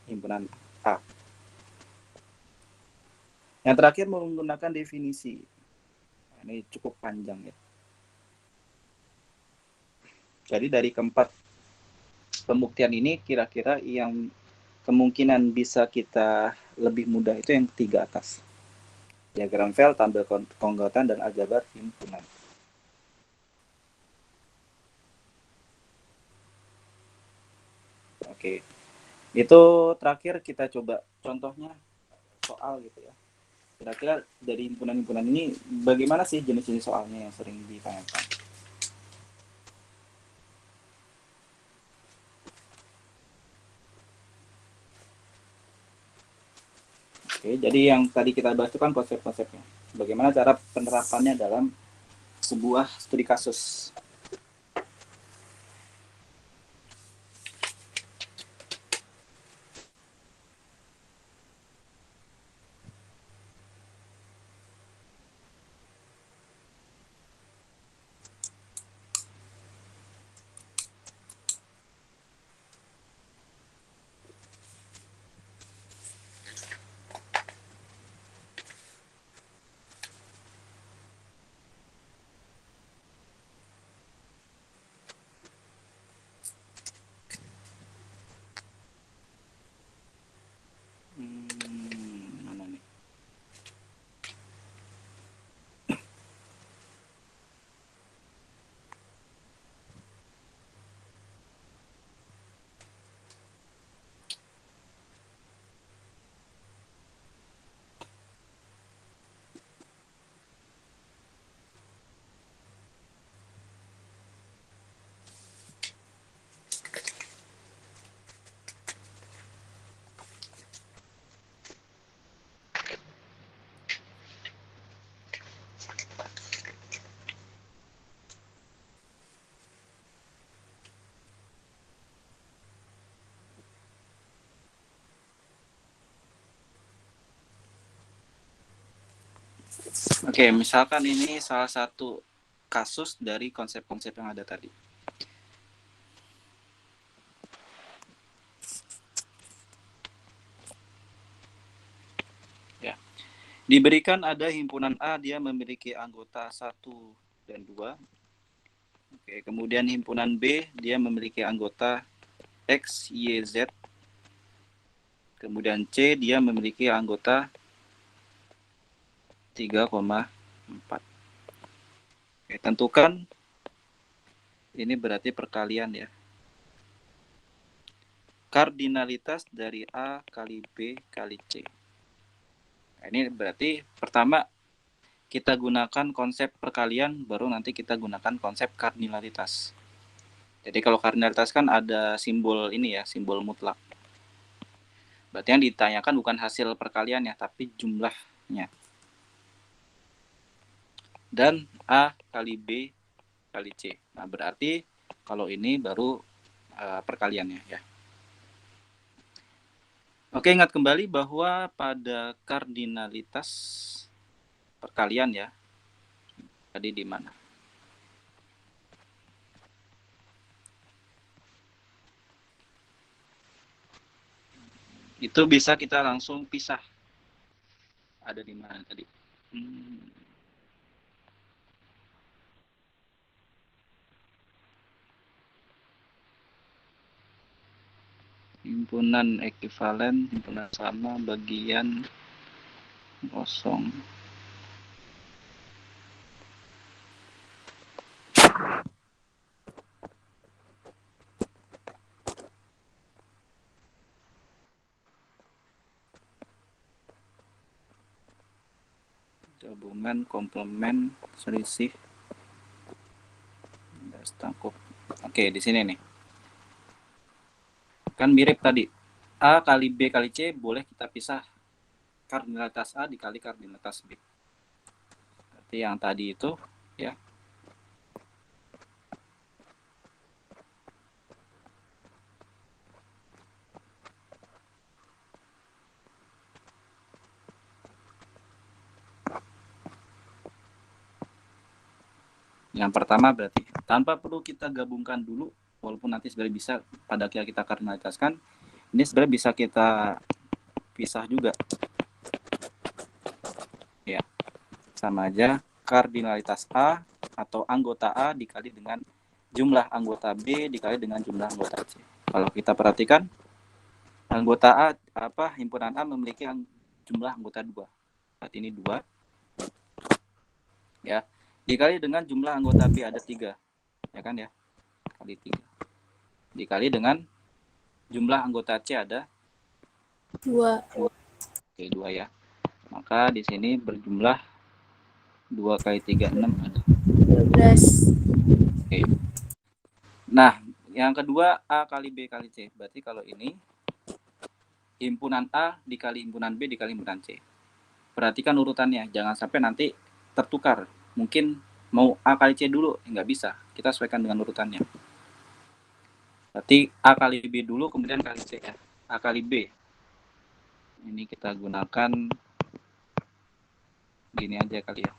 himpunan A. Yang terakhir menggunakan definisi. Ini cukup panjang ya. Jadi dari keempat pembuktian ini kira-kira yang kemungkinan bisa kita lebih mudah itu yang ketiga atas. Diagram Venn, tabel konggotan, dan aljabar himpunan. Oke, itu terakhir kita coba contohnya soal gitu ya. Kira-kira dari himpunan-himpunan ini bagaimana sih jenis-jenis soalnya yang sering ditanyakan? Oke, jadi yang tadi kita bahas itu kan konsep-konsepnya. Bagaimana cara penerapannya dalam sebuah studi kasus. Mana nih? Oke, misalkan ini salah satu kasus dari konsep-konsep yang ada tadi. Ya. Diberikan ada himpunan A, dia memiliki anggota 1 dan 2. Oke, kemudian himpunan B, dia memiliki anggota X, Y, Z. Kemudian C, dia memiliki anggota 3,4. Oke, tentukan ini berarti perkalian ya. Kardinalitas dari A kali B kali C. Nah, ini berarti pertama kita gunakan konsep perkalian, baru nanti kita gunakan konsep kardinalitas. Jadi kalau kardinalitas kan ada simbol ini ya, simbol mutlak. Berarti yang ditanyakan bukan hasil perkalian ya, tapi jumlahnya. Dan A kali B kali C. Nah, berarti kalau ini baru perkaliannya ya. Oke, ingat kembali bahwa pada kardinalitas perkalian ya, tadi di mana? Itu bisa kita langsung pisah. Ada di mana tadi? Himpunan ekuivalen, himpunan sama, bagian kosong. Gabungan komplement selisih tangkup. Oke, di sini nih. Kan mirip tadi. A kali B kali C boleh kita pisah kardinalitas A dikali kardinalitas B. Berarti yang tadi itu ya. Yang pertama berarti tanpa perlu kita gabungkan dulu, walaupun nanti sebenarnya bisa pada akhirnya kita kardinalitaskan, ini sebenarnya bisa kita pisah juga. Ya, sama aja kardinalitas A atau anggota A dikali dengan jumlah anggota B dikali dengan jumlah anggota C. Kalau kita perhatikan, anggota A himpunan A memiliki jumlah anggota 2. Berarti ini 2. Ya. Dikali dengan jumlah anggota B ada 3. Ya kan ya? Kali 3. Dikali dengan jumlah anggota C ada 2. Oke, 2 ya. Maka di sini berjumlah 2 kali 3 6 ada 12. Oke. Nah, yang kedua A kali B kali C. Berarti kalau ini himpunan A dikali himpunan B dikali himpunan C. Perhatikan urutannya, jangan sampai nanti tertukar. Mungkin mau A kali C dulu, nggak bisa. Kita sesuaikan dengan urutannya. Berarti A kali B dulu, kemudian kali C ya. A kali B. Ini kita gunakan gini aja kali ya.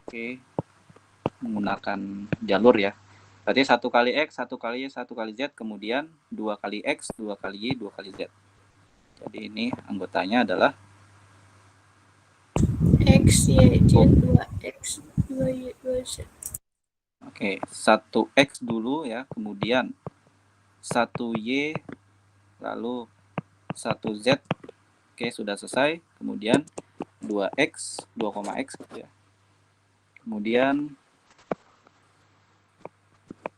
Oke. Menggunakan jalur ya. Berarti 1 kali X, 1 kali Y, 1 kali Z, kemudian 2 kali X, 2 kali Y, 2 kali Z. Jadi ini anggotanya adalah X, Y, Z, 2X, 2Y, 2Z. Oke, 1X dulu ya, kemudian 1Y, lalu 1Z. Oke, sudah selesai. Kemudian 2X, 2,X gitu ya. Kemudian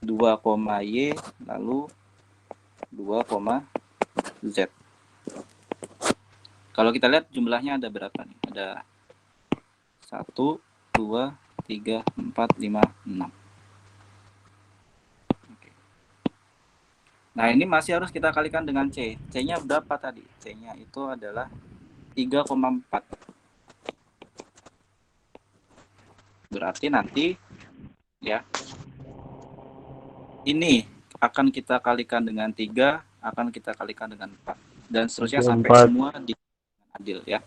2,Y, lalu 2,Z. Kalau kita lihat jumlahnya ada berapa nih? Ada 1, 2, 3, 4, 5, 6. Oke. Nah, ini masih harus kita kalikan dengan C. C-nya berapa tadi? C-nya itu adalah 3,4. Berarti nanti ya, ini akan kita kalikan dengan 3, akan kita kalikan dengan 4. Dan seterusnya sampai semua adil ya.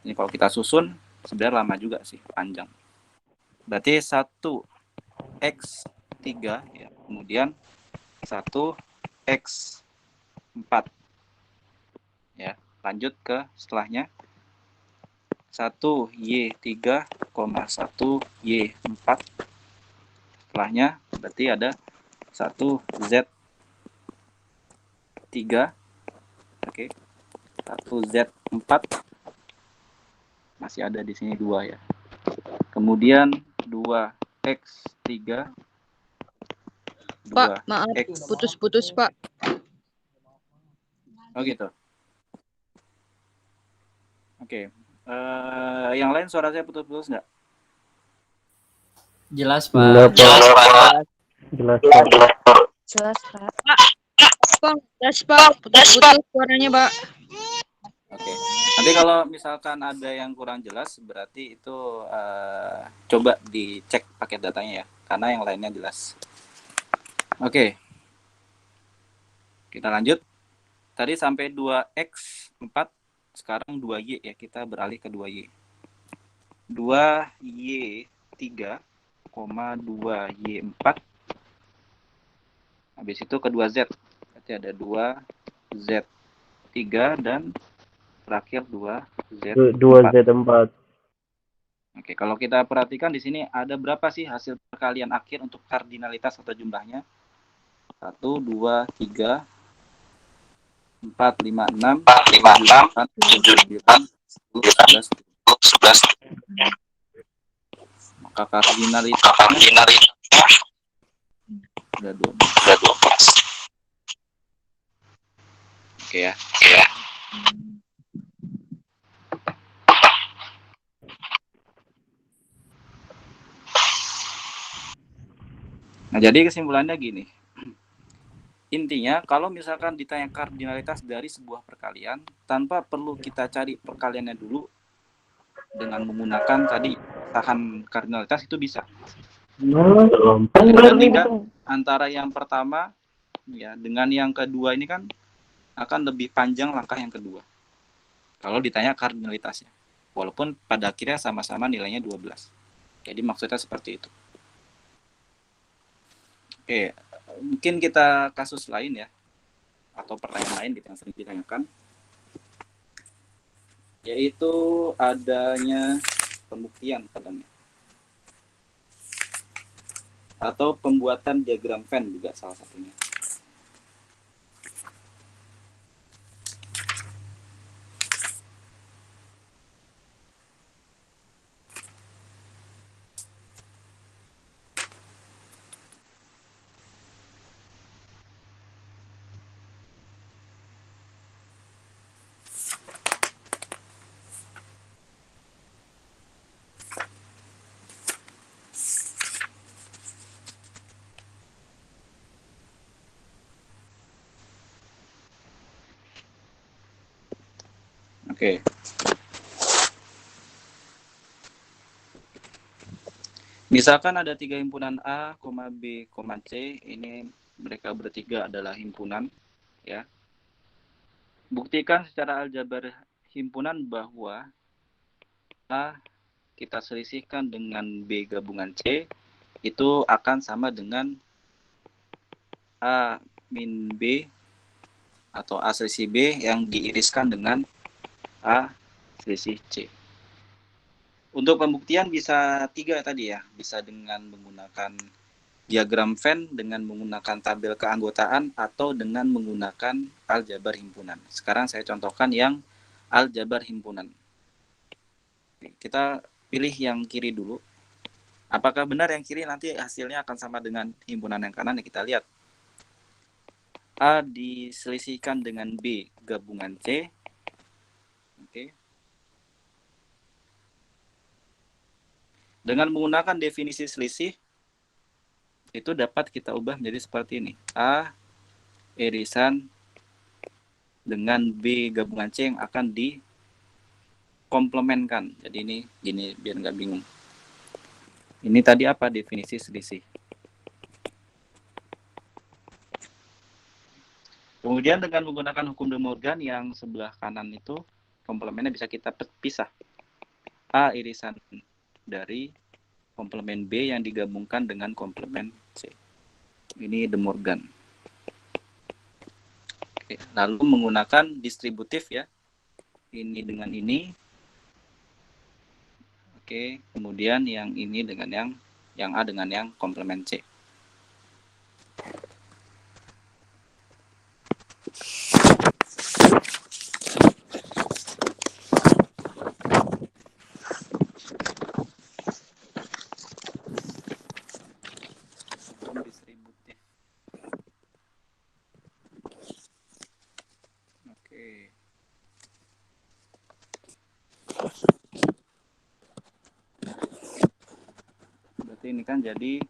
Ini kalau kita susun sebenarnya lama juga sih, panjang. Berarti 1x3 ya, kemudian 1x4 ya. Lanjut ke setelahnya 1y3, 1y4. Setelahnya berarti ada 1z3. Oke. 1z4. Masih ada di sini 2 ya. Kemudian 2x3. Pak, maaf, putus-putus, Pak. Oh gitu. Oke. Yang lain suara saya putus-putus nggak? Jelas, Pak. Enggak, Pak. Jelas, Pak. Jelas, Pak. Pak, jelas, Pak. Putus-putus suaranya, Pak. Oke. Nanti kalau misalkan ada yang kurang jelas, berarti itu coba dicek paket datanya ya, karena yang lainnya jelas. Oke. Kita lanjut. Tadi sampai 2x4, sekarang 2y ya, kita beralih ke 2y. 2y3, 2y4. Habis itu ke 2z. Berarti ada 2z3 dan terakhir 2z4. 2Z4. Oke, kalau kita perhatikan di sini ada berapa sih hasil perkalian akhir untuk kardinalitas atau jumlahnya? 1, 2, 3, 4, 5, 6, 7, 8, 9, 10, 11. Maka kardinalitasnya ada 12. Oke ya. Nah, jadi kesimpulannya gini. Intinya, kalau misalkan ditanya kardinalitas dari sebuah perkalian, tanpa perlu kita cari perkaliannya dulu, dengan menggunakan tadi tahan kardinalitas itu bisa. Dibandingkan antara yang pertama ya dengan yang kedua ini kan akan lebih panjang langkah yang kedua. Kalau ditanya kardinalitasnya. Walaupun pada akhirnya sama-sama nilainya 12. Jadi maksudnya seperti itu. Oke, mungkin kita kasus lain ya, atau pertanyaan lain gitu yang sering ditanyakan, yaitu adanya pembuktian katanya, atau pembuatan diagram Venn juga salah satunya. Oke. Misalkan ada 3 himpunan A, B, C, ini mereka bertiga adalah himpunan, ya. Buktikan secara aljabar himpunan bahwa A kita selisihkan dengan B gabungan C, itu akan sama dengan A min B atau A selisih B yang diiriskan dengan A selisih C. Untuk pembuktian bisa 3 tadi ya, bisa dengan menggunakan diagram Venn, dengan menggunakan tabel keanggotaan, atau dengan menggunakan aljabar himpunan. Sekarang saya contohkan yang aljabar himpunan. Kita pilih yang kiri dulu. Apakah benar yang kiri nanti hasilnya akan sama dengan himpunan yang kanan? Kita lihat. A diselisihkan dengan B gabungan C. Oke. Dengan menggunakan definisi selisih, itu dapat kita ubah menjadi seperti ini. A irisan dengan B gabungan C yang akan dikomplemenkan. Jadi ini gini biar nggak bingung. Ini tadi apa definisi selisih? Kemudian dengan menggunakan hukum De Morgan yang sebelah kanan itu komplemennya bisa kita pisah. A irisan dari komplemen B yang digabungkan dengan komplemen C. Ini De Morgan. Oke, lalu menggunakan distributif ya. Ini dengan ini. Oke, kemudian yang ini dengan yang A dengan yang komplemen C. Distributif. Oke. Berarti ini kan jadi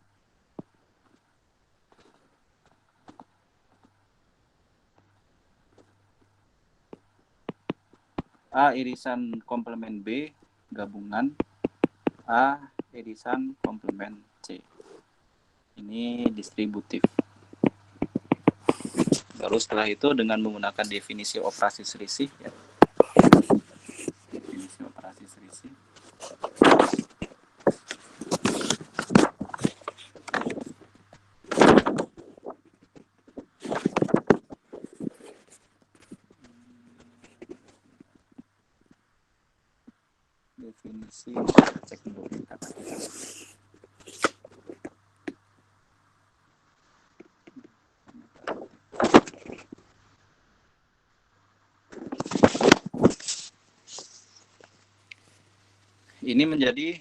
A irisan komplemen B gabungan A irisan komplemen C. Ini distributif. Lalu setelah itu dengan menggunakan definisi operasi selisih ya. Definisi operasi selisih. Definisi cek dulu kata. Ini menjadi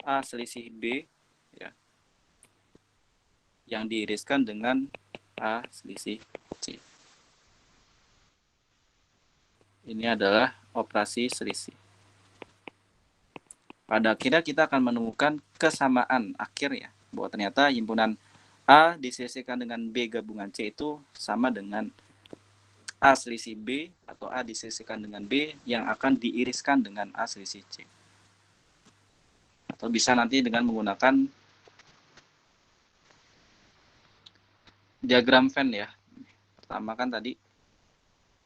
A selisih B ya, yang diiriskan dengan A selisih C. Ini adalah operasi selisih. Pada akhirnya kita akan menemukan kesamaan akhir ya, bahwa ternyata himpunan A diselisihkan dengan B gabungan C itu sama dengan A selisih B atau A diselisihkan dengan B yang akan diiriskan dengan A selisih C. Atau bisa nanti dengan menggunakan diagram Venn ya. Pertama kan tadi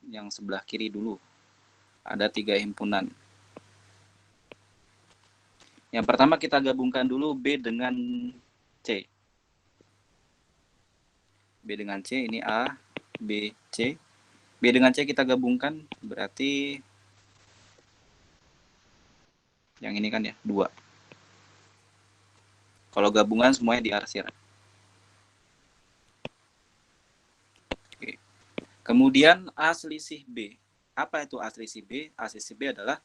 yang sebelah kiri dulu. Ada 3 himpunan. Yang pertama kita gabungkan dulu B dengan C. B dengan C ini A, B, C. B dengan C kita gabungkan berarti yang ini kan ya, 2. Kalau gabungan semuanya diarsir. Oke. Kemudian A selisih B. Apa itu A selisih B? A selisih B adalah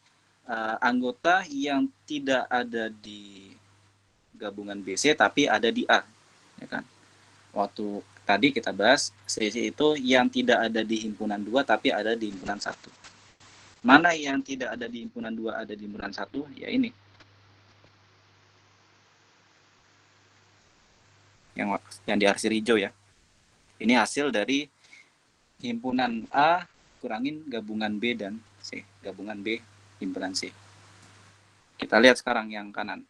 anggota yang tidak ada di gabungan BC tapi ada di A, ya kan? Waktu tadi kita bahas selisih itu yang tidak ada di himpunan 2 tapi ada di himpunan 1. Mana yang tidak ada di himpunan 2 ada di himpunan 1? Ya ini. Yang diarsir hijau ya. Ini hasil dari himpunan A kurangin gabungan B dan C. Gabungan B himpunan C. Kita lihat sekarang yang kanan.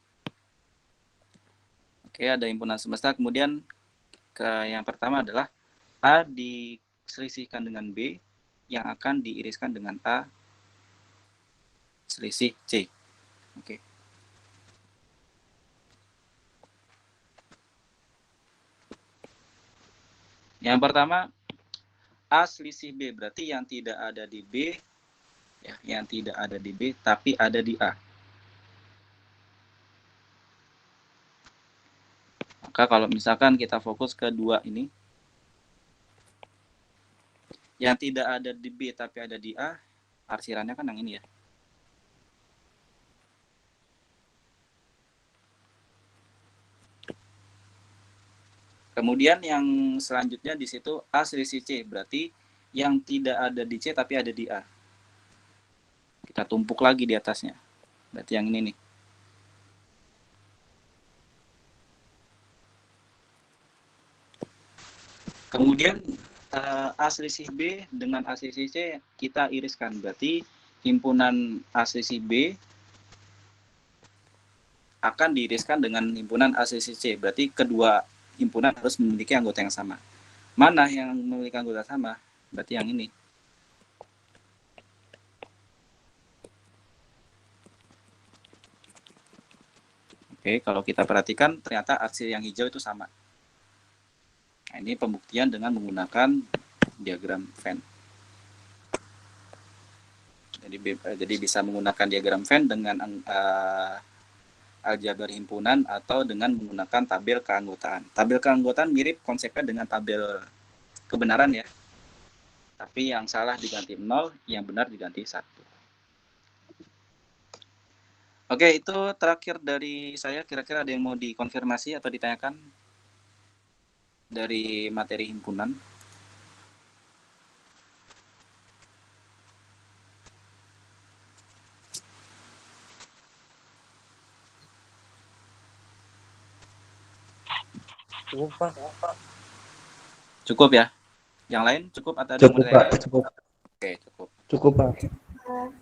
Oke, ada himpunan semesta. Kemudian yang pertama adalah A diselisihkan dengan B yang akan diiriskan dengan A selisih C. Oke. Yang pertama A selisih B berarti yang tidak ada di B ya, yang tidak ada di B tapi ada di A. Maka kalau misalkan kita fokus ke 2 ini, yang tidak ada di B tapi ada di A, arsirannya kan yang ini ya. Kemudian yang selanjutnya di situ A selisih C, berarti yang tidak ada di C tapi ada di A. Kita tumpuk lagi di atasnya. Berarti yang ini nih. Kemudian A selisih B dengan A selisih C kita iriskan. Berarti himpunan A selisih B akan diiriskan dengan himpunan A selisih C. Berarti kedua himpunan harus memiliki anggota yang sama. Mana yang memiliki anggota sama? Berarti yang ini. Oke, kalau kita perhatikan ternyata arsir yang hijau itu sama. Nah, ini pembuktian dengan menggunakan diagram Venn. Jadi bisa menggunakan diagram Venn dengan aljabar himpunan atau dengan menggunakan tabel keanggotaan. Tabel keanggotaan mirip konsepnya dengan tabel kebenaran ya. Tapi yang salah diganti 0, yang benar diganti 1. Oke, itu terakhir dari saya. Kira-kira ada yang mau dikonfirmasi atau ditanyakan dari materi himpunan? Cukup, Pak. Cukup ya? Yang lain cukup atau ada yang mau Cukup, Pak. ditanyakan? Cukup. Oke, cukup. Cukup, Pak.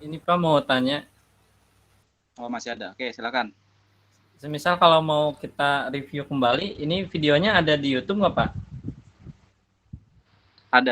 Ini Pak mau tanya, Oh, masih ada. Oke, silakan. semisal kalau mau kita review kembali, ini videonya ada di YouTube nggak Pak? Ada.